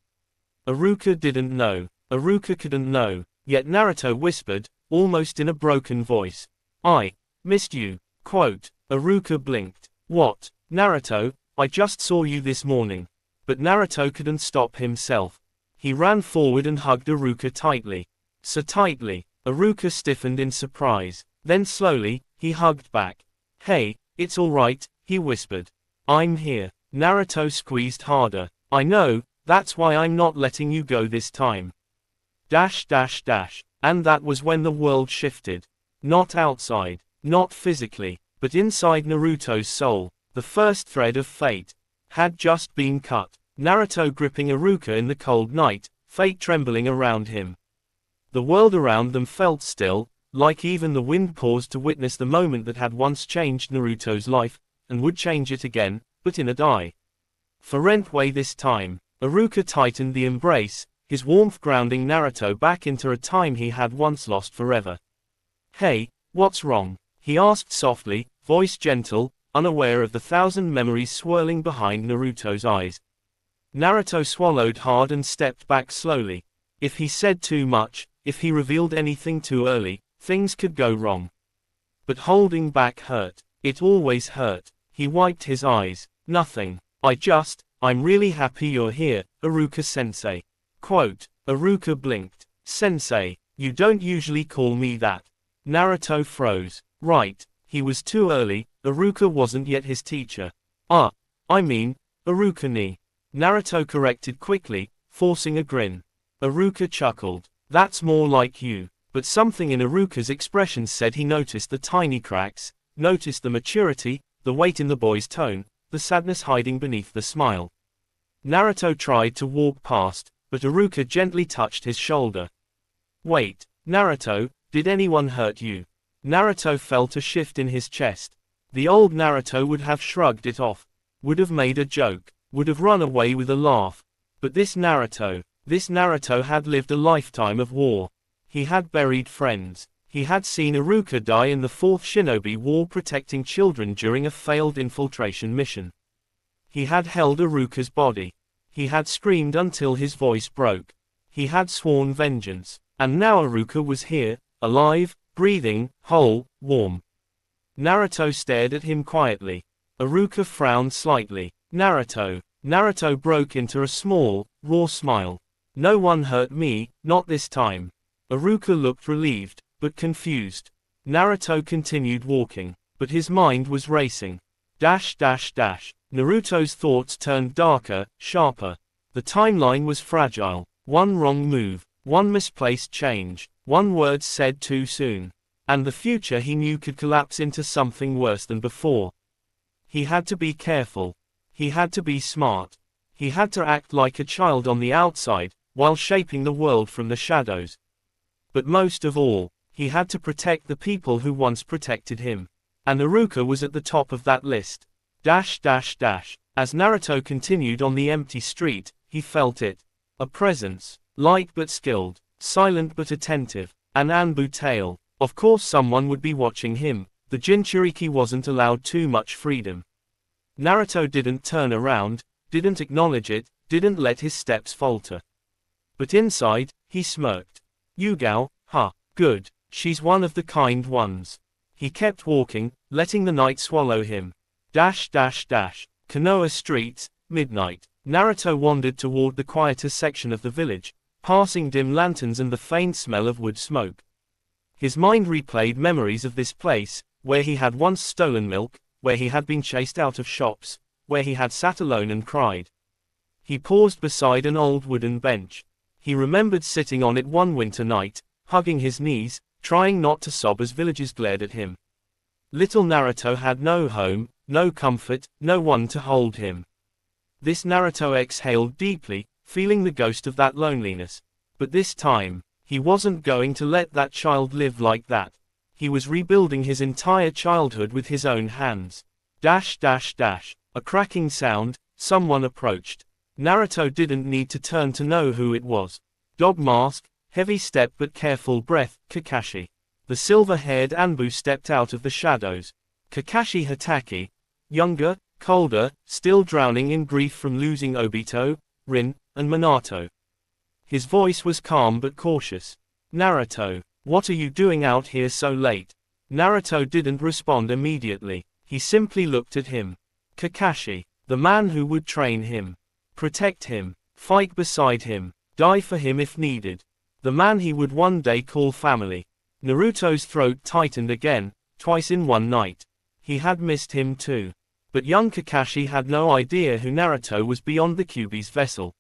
Iruka didn't know. Iruka couldn't know. Yet Naruto whispered, almost in a broken voice. I missed you. Quote. Iruka blinked. What? Naruto, I just saw you this morning. But Naruto couldn't stop himself. He ran forward and hugged Iruka tightly. So tightly. Iruka stiffened in surprise. Then slowly, he hugged back. Hey, it's alright, he whispered. I'm here. Naruto squeezed harder. I know, that's why I'm not letting you go this time. Dash dash dash. And that was when the world shifted. Not outside, not physically, but inside Naruto's soul. The first thread of fate had just been cut. Naruto gripping Iruka in the cold night, fate trembling around him. The world around them felt still, like even the wind paused to witness the moment that had once changed Naruto's life, and would change it again, but in a different way this time. Iruka tightened the embrace, his warmth grounding Naruto back into a time he had once lost forever. Hey, what's wrong? He asked softly, voice gentle, unaware of the thousand memories swirling behind Naruto's eyes. Naruto swallowed hard and stepped back slowly. If he said too much, if he revealed anything too early, things could go wrong. But holding back hurt. It always hurt. He wiped his eyes. Nothing. I'm really happy you're here, Iruka-sensei. Quote. Iruka blinked. Sensei, you don't usually call me that. Naruto froze. Right, he was too early, Iruka wasn't yet his teacher. Iruka-ni. Naruto corrected quickly, forcing a grin. Iruka chuckled. That's more like you. But something in Iruka's expression said he noticed the tiny cracks, noticed the maturity, the weight in the boy's tone, the sadness hiding beneath the smile. Naruto tried to walk past, but Iruka gently touched his shoulder. Wait, Naruto, did anyone hurt you? Naruto felt a shift in his chest. The old Naruto would have shrugged it off, would have made a joke, would have run away with a laugh. But this Naruto had lived a lifetime of war. He had buried friends. He had seen Iruka die in the 4th Shinobi War protecting children during a failed infiltration mission. He had held Iruka's body. He had screamed until his voice broke. He had sworn vengeance. And now Iruka was here, alive, breathing, whole, warm. Naruto stared at him quietly. Iruka frowned slightly. Naruto broke into a small, raw smile. No one hurt me, not this time. Iruka looked relieved, but confused. Naruto continued walking, but his mind was racing. Dash dash dash. Naruto's thoughts turned darker, sharper. The timeline was fragile. One wrong move, one misplaced change, one word said too soon. And the future he knew could collapse into something worse than before. He had to be careful. He had to be smart. He had to act like a child on the outside, while shaping the world from the shadows. But most of all, he had to protect the people who once protected him. And Iruka was at the top of that list. Dash dash dash. As Naruto continued on the empty street, he felt it. A presence. Light but skilled. Silent but attentive. An Anbu tale. Of course someone would be watching him. The Jinchuriki wasn't allowed too much freedom. Naruto didn't turn around, didn't acknowledge it, didn't let his steps falter. But inside, he smirked. Yugao, good, she's one of the kind ones. He kept walking, letting the night swallow him. Dash dash dash. Konoha streets, midnight. Naruto wandered toward the quieter section of the village, passing dim lanterns and the faint smell of wood smoke. His mind replayed memories of this place, where he had once stolen milk, where he had been chased out of shops, where he had sat alone and cried. He paused beside an old wooden bench. He remembered sitting on it one winter night, hugging his knees, trying not to sob as villagers glared at him. Little Naruto had no home, no comfort, no one to hold him. This Naruto exhaled deeply, feeling the ghost of that loneliness. But this time, he wasn't going to let that child live like that. He was rebuilding his entire childhood with his own hands. Dash dash dash. A cracking sound, someone approached. Naruto didn't need to turn to know who it was. Dog mask, heavy step but careful breath, Kakashi. The silver-haired Anbu stepped out of the shadows. Kakashi Hatake, younger, colder, still drowning in grief from losing Obito, Rin, and Minato. His voice was calm but cautious. Naruto, what are you doing out here so late? Naruto didn't respond immediately. He simply looked at him. Kakashi, the man who would train him, protect him, fight beside him, die for him if needed. The man he would one day call family. Naruto's throat tightened again, twice in one night. He had missed him too. But young Kakashi had no idea who Naruto was beyond the Kyuubi's vessel.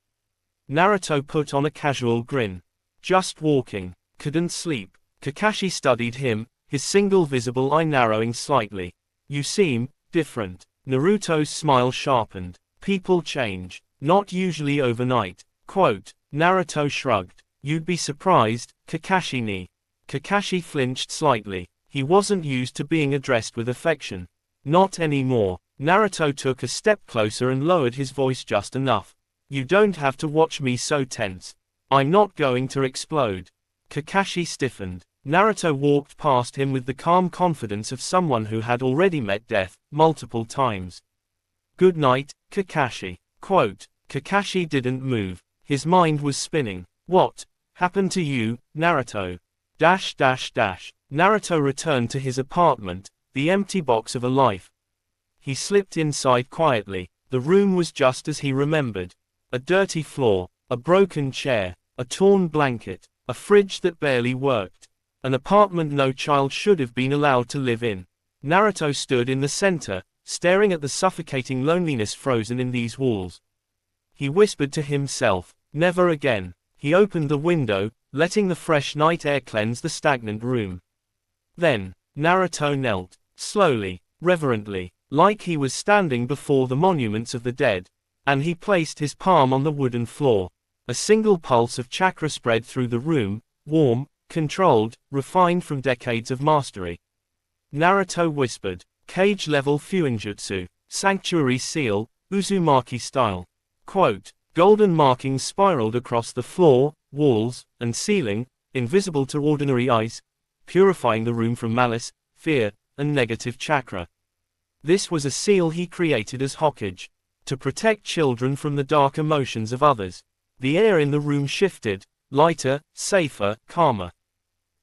Naruto put on a casual grin. Just walking, couldn't sleep. Kakashi studied him, his single visible eye narrowing slightly. You seem different. Naruto's smile sharpened. People change, not usually overnight. Quote, Naruto shrugged. You'd be surprised, Kakashi-ni. Kakashi flinched slightly. He wasn't used to being addressed with affection. Not anymore. Naruto took a step closer and lowered his voice just enough. You don't have to watch me so tense. I'm not going to explode. Kakashi stiffened. Naruto walked past him with the calm confidence of someone who had already met death, multiple times. Good night, Kakashi. Quote, Kakashi didn't move. His mind was spinning. What happened to you, Naruto? Dash dash dash. Naruto returned to his apartment, the empty box of a life. He slipped inside quietly. The room was just as he remembered. A dirty floor, a broken chair, a torn blanket, a fridge that barely worked. An apartment no child should have been allowed to live in. Naruto stood in the center, staring at the suffocating loneliness frozen in these walls. He whispered to himself, never again. He opened the window, letting the fresh night air cleanse the stagnant room. Then, Naruto knelt, slowly, reverently, like he was standing before the monuments of the dead, and he placed his palm on the wooden floor. A single pulse of chakra spread through the room, warm, controlled, refined from decades of mastery. Naruto whispered, cage-level Fuinjutsu, sanctuary seal, Uzumaki style. Quote, golden markings spiraled across the floor, walls, and ceiling, invisible to ordinary eyes, purifying the room from malice, fear, and negative chakra. This was a seal he created as Hokage, to protect children from the dark emotions of others. The air in the room shifted, lighter, safer, calmer.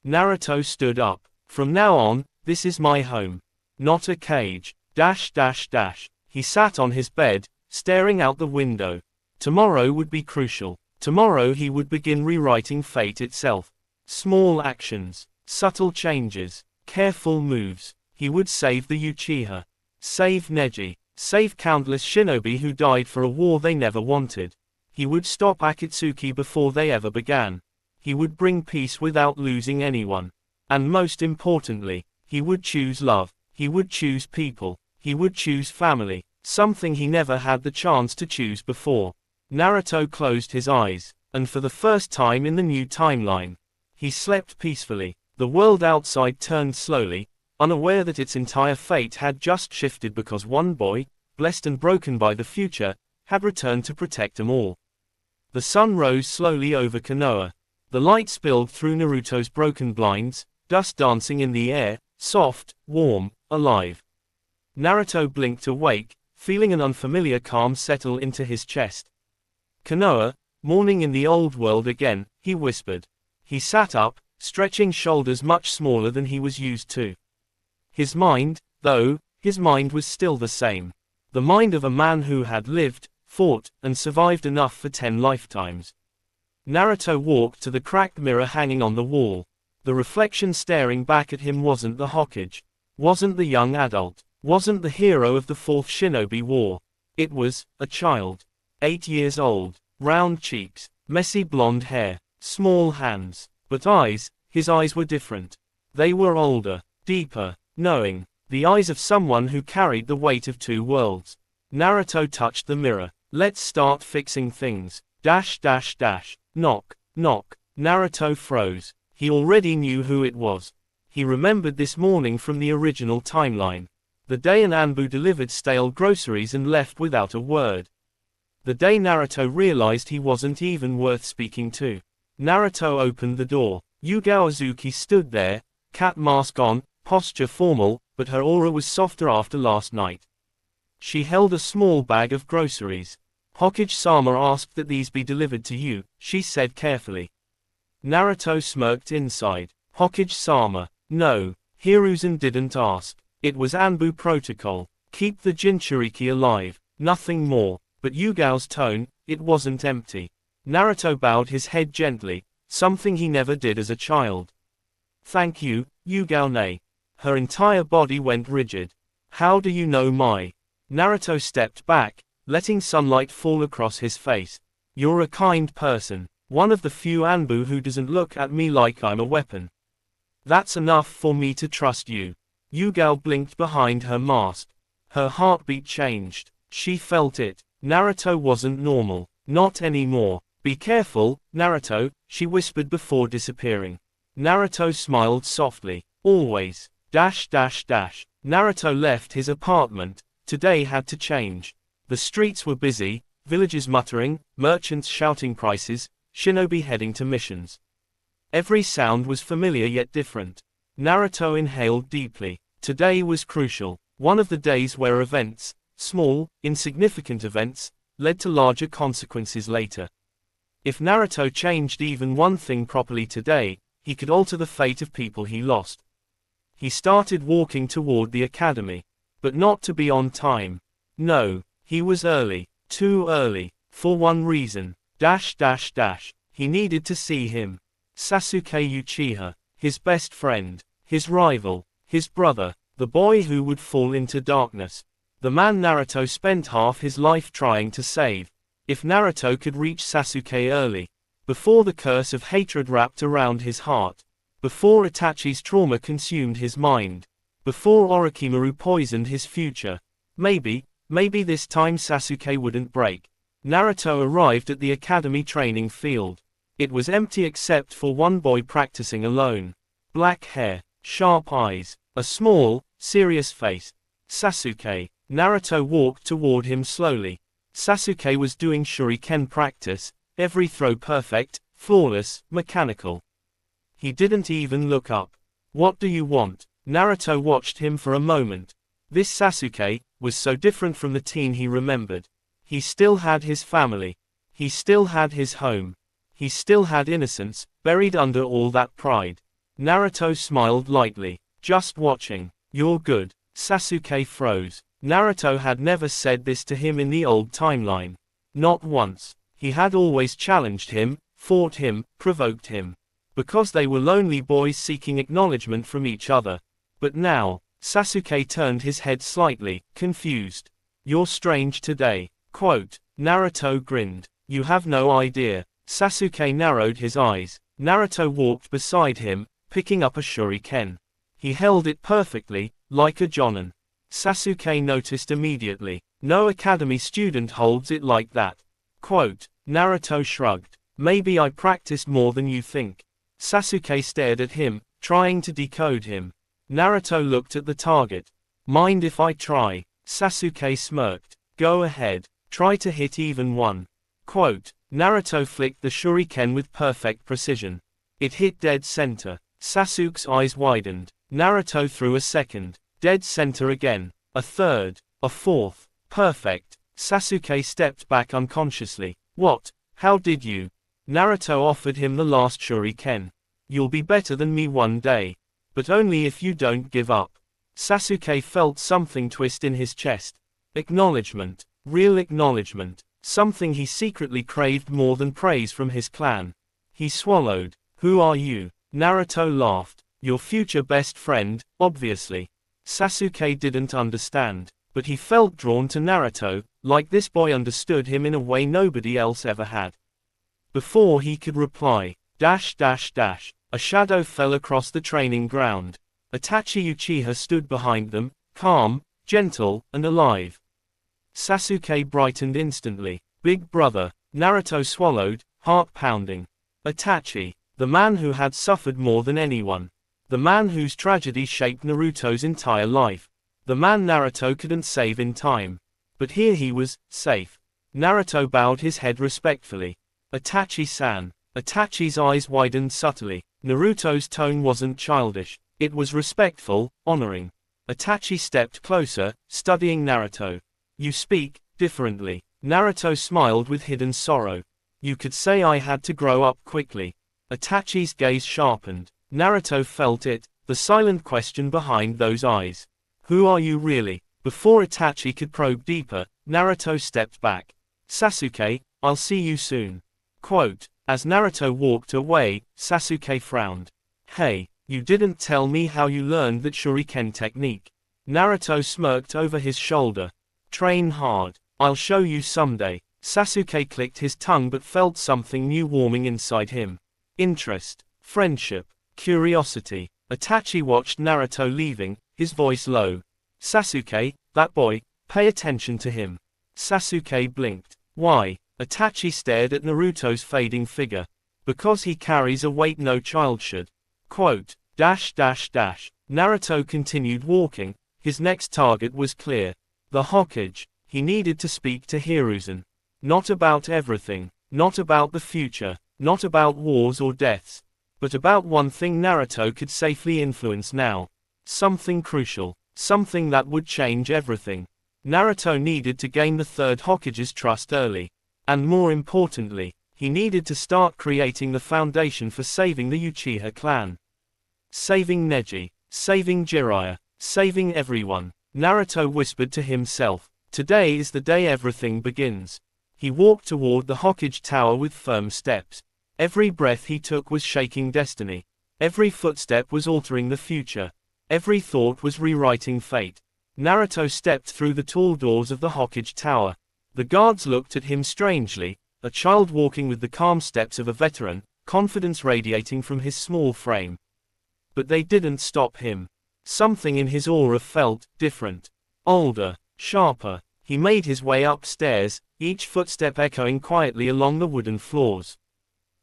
Naruto stood up. From now on, this is my home. Not a cage. Dash dash dash. He sat on his bed, staring out the window. Tomorrow would be crucial. Tomorrow he would begin rewriting fate itself. Small actions, subtle changes, careful moves. He would save the Uchiha. Save Neji. Save countless shinobi who died for a war they never wanted. He would stop Akatsuki before they ever began. He would bring peace without losing anyone. And most importantly, he would choose love. He would choose people. He would choose family, something he never had the chance to choose before. Naruto closed his eyes, and for the first time in the new timeline, he slept peacefully. The world outside turned slowly, unaware that its entire fate had just shifted because one boy, blessed and broken by the future, had returned to protect them all. The sun rose slowly over Konoha. The light spilled through Naruto's broken blinds, dust dancing in the air, soft, warm, alive. Naruto blinked awake, feeling an unfamiliar calm settle into his chest. Konoha, morning in the old world again, he whispered. He sat up, stretching shoulders much smaller than he was used to. His mind, though, his mind was still the same. The mind of a man who had lived, fought, and survived enough for 10 lifetimes. Naruto walked to the cracked mirror hanging on the wall. The reflection staring back at him wasn't the Hokage. Wasn't the young adult. Wasn't the hero of the 4th Shinobi War. It was a child. 8 years old. Round cheeks. Messy blonde hair. Small hands. But eyes, his eyes were different. They were older. Deeper. Knowing. The eyes of someone who carried the weight of two worlds. Naruto touched the mirror. Let's start fixing things. Knock, knock. Naruto froze. He already knew who it was. He remembered this morning from the original timeline. The day an Anbu delivered stale groceries and left without a word. The day Naruto realized he wasn't even worth speaking to. Naruto opened the door. Yugao Azuki stood there, cat mask on, posture formal, but her aura was softer after last night. She held a small bag of groceries. Hokage-sama asked that these be delivered to you, she said carefully. Naruto smirked inside. Hokage-sama. No, Hiruzen didn't ask. It was Anbu protocol. Keep the Jinchuriki alive, nothing more. But Yugao's tone, it wasn't empty. Naruto bowed his head gently, something he never did as a child. Thank you, Yugao-ne. Her entire body went rigid. How do you know my? Naruto stepped back, letting sunlight fall across his face. You're a kind person. One of the few Anbu who doesn't look at me like I'm a weapon. That's enough for me to trust you. Yugao blinked behind her mask. Her heartbeat changed. She felt it. Naruto wasn't normal. Not anymore. Be careful, Naruto, she whispered before disappearing. Naruto smiled softly. Always. Naruto left his apartment. Today had to change. The streets were busy, villagers muttering, merchants shouting prices, shinobi heading to missions. Every sound was familiar yet different. Naruto inhaled deeply. Today was crucial. One of the days where events, small, insignificant events, led to larger consequences later. If Naruto changed even one thing properly today, he could alter the fate of people he lost. He started walking toward the academy. But not to be on time. No, he was early. Too early. For one reason. He needed to see him. Sasuke Uchiha. His best friend. His rival. His brother. The boy who would fall into darkness. The man Naruto spent half his life trying to save. If Naruto could reach Sasuke early. Before the curse of hatred wrapped around his heart. Before Itachi's trauma consumed his mind. Before Orochimaru poisoned his future. Maybe this time Sasuke wouldn't break. Naruto arrived at the academy training field. It was empty except for one boy practicing alone. Black hair, sharp eyes, a small, serious face. Sasuke. Naruto walked toward him slowly. Sasuke was doing shuriken practice, every throw perfect, flawless, mechanical. He didn't even look up. What do you want? Naruto watched him for a moment. This Sasuke was so different from the teen he remembered. He still had his family. He still had his home. He still had innocence, buried under all that pride. Naruto smiled lightly. Just watching. You're good. Sasuke froze. Naruto had never said this to him in the old timeline. Not once. He had always challenged him, fought him, provoked him. Because they were lonely boys seeking acknowledgement from each other. But now, Sasuke turned his head slightly, confused. You're strange today. Quote. Naruto grinned. You have no idea. Sasuke narrowed his eyes. Naruto walked beside him, picking up a shuriken. He held it perfectly, like a jonin. Sasuke noticed immediately. No academy student holds it like that. Quote. Naruto shrugged. Maybe I practiced more than you think. Sasuke stared at him, trying to decode him. Naruto looked at the target. Mind if I try? Sasuke smirked. Go ahead. Try to hit even one. Quote. Naruto flicked the shuriken with perfect precision. It hit dead center. Sasuke's eyes widened. Naruto threw a second. Dead center again. A third. A fourth. Perfect. Sasuke stepped back unconsciously. What? How did you? Naruto offered him the last shuriken. You'll be better than me one day. But only if you don't give up. Sasuke felt something twist in his chest. Acknowledgement. Real acknowledgement. Something he secretly craved more than praise from his clan. He swallowed. Who are you? Naruto laughed. Your future best friend, obviously. Sasuke didn't understand. But he felt drawn to Naruto, like this boy understood him in a way nobody else ever had. Before he could reply, a shadow fell across the training ground. Itachi Uchiha stood behind them, calm, gentle, and alive. Sasuke brightened instantly. Big brother. Naruto swallowed, heart pounding. Itachi, the man who had suffered more than anyone. The man whose tragedy shaped Naruto's entire life. The man Naruto couldn't save in time. But here he was, safe. Naruto bowed his head respectfully. Itachi-san. Itachi's eyes widened subtly. Naruto's tone wasn't childish. It was respectful, honoring. Itachi stepped closer, studying Naruto. You speak differently. Naruto smiled with hidden sorrow. You could say I had to grow up quickly. Itachi's gaze sharpened. Naruto felt it, the silent question behind those eyes. Who are you really? Before Itachi could probe deeper, Naruto stepped back. Sasuke, I'll see you soon. Quote, as Naruto walked away, Sasuke frowned. Hey, you didn't tell me how you learned that shuriken technique. Naruto smirked over his shoulder. Train hard. I'll show you someday. Sasuke clicked his tongue but felt something new warming inside him. Interest, friendship, curiosity. Itachi watched Naruto leaving, his voice low. Sasuke, that boy, pay attention to him. Sasuke blinked. Why? Itachi stared at Naruto's fading figure. Because he carries a weight no child should. Quote, Naruto continued walking, his next target was clear. The Hokage. He needed to speak to Hiruzen. Not about everything, not about the future, not about wars or deaths, but about one thing Naruto could safely influence now. Something crucial, something that would change everything. Naruto needed to gain the third Hokage's trust early. And more importantly, he needed to start creating the foundation for saving the Uchiha clan. Saving Neji, saving Jiraiya, saving everyone. Naruto whispered to himself. Today is the day everything begins. He walked toward the Hokage Tower with firm steps. Every breath he took was shaking destiny. Every footstep was altering the future. Every thought was rewriting fate. Naruto stepped through the tall doors of the Hokage Tower. The guards looked at him strangely, a child walking with the calm steps of a veteran, confidence radiating from his small frame. But they didn't stop him. Something in his aura felt different. Older. Sharper. He made his way upstairs, each footstep echoing quietly along the wooden floors.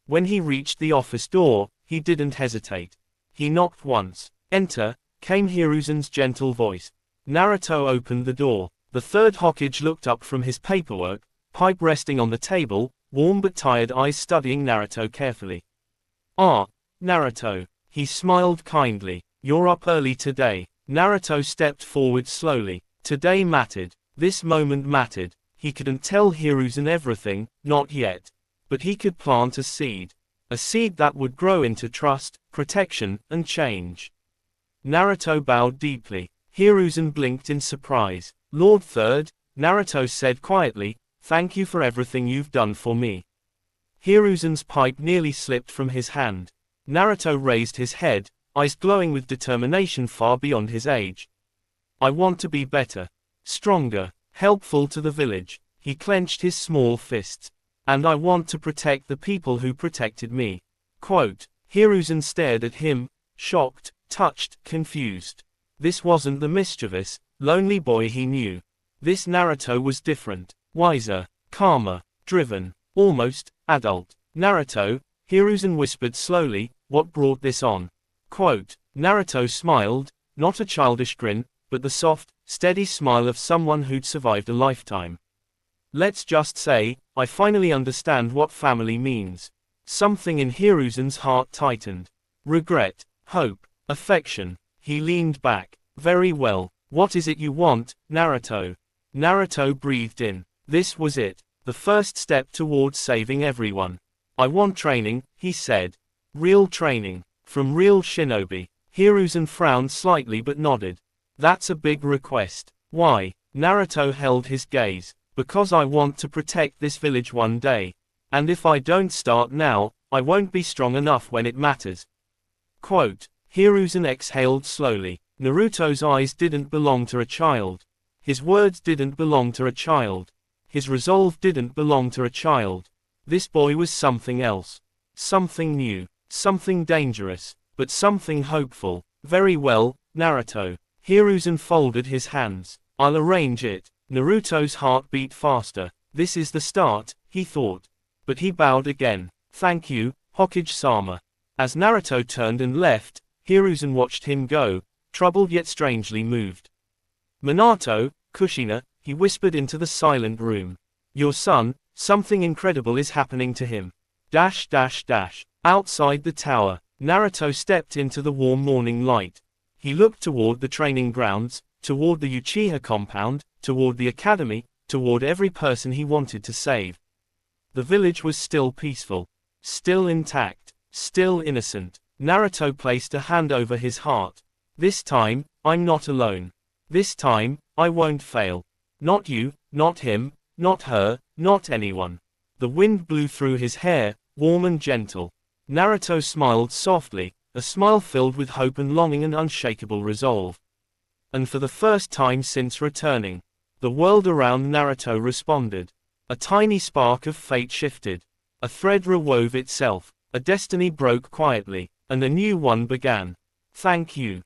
When he reached the office door, he didn't hesitate. He knocked once. Enter, came Hiruzen's gentle voice. Naruto opened the door. The third Hokage looked up from his paperwork, pipe resting on the table, warm but tired eyes studying Naruto carefully. Ah, Naruto. He smiled kindly. You're up early today. Naruto stepped forward slowly. Today mattered. This moment mattered. He couldn't tell Hiruzen everything, not yet. But he could plant a seed. A seed that would grow into trust, protection, and change. Naruto bowed deeply. Hiruzen blinked in surprise. Lord Third, Naruto said quietly, thank you for everything you've done for me. Hiruzen's pipe nearly slipped from his hand. Naruto raised his head, eyes glowing with determination far beyond his age. I want to be better, stronger, helpful to the village. He clenched his small fists. And I want to protect the people who protected me. Quote, Hiruzen stared at him, shocked, touched, confused. This wasn't the mischievous, lonely boy he knew. This Naruto was different, wiser, calmer, driven, almost adult. Naruto, Hiruzen whispered slowly, what brought this on? Quote, Naruto smiled, not a childish grin, but the soft, steady smile of someone who'd survived a lifetime. Let's just say, I finally understand what family means. Something in Hiruzen's heart tightened. Regret, hope, affection. He leaned back. Very well, what is it you want, Naruto? Naruto breathed in. This was it, the first step towards saving everyone. I want training, he said. Real training, from real shinobi. Hiruzen frowned slightly but nodded. That's a big request. Why? Naruto held his gaze. Because I want to protect this village one day. And if I don't start now, I won't be strong enough when it matters. Quote, Hiruzen exhaled slowly. Naruto's eyes didn't belong to a child. His words didn't belong to a child. His resolve didn't belong to a child. This boy was something else. Something new. Something dangerous. But something hopeful. Very well, Naruto. Hiruzen folded his hands. I'll arrange it. Naruto's heart beat faster. This is the start, he thought. But he bowed again. Thank you, Hokage-sama. As Naruto turned and left, Hiruzen watched him go, troubled yet strangely moved. Minato, Kushina, he whispered into the silent room. Your son, something incredible is happening to him. Outside the tower, Naruto stepped into the warm morning light. He looked toward the training grounds, toward the Uchiha compound, toward the academy, toward every person he wanted to save. The village was still peaceful, still intact, still innocent. Naruto placed a hand over his heart. This time, I'm not alone. This time, I won't fail. Not you, not him, not her, not anyone. The wind blew through his hair, warm and gentle. Naruto smiled softly, a smile filled with hope and longing and unshakable resolve. And for the first time since returning, the world around Naruto responded. A tiny spark of fate shifted. A thread rewove itself. A destiny broke quietly, and a new one began. Thank you.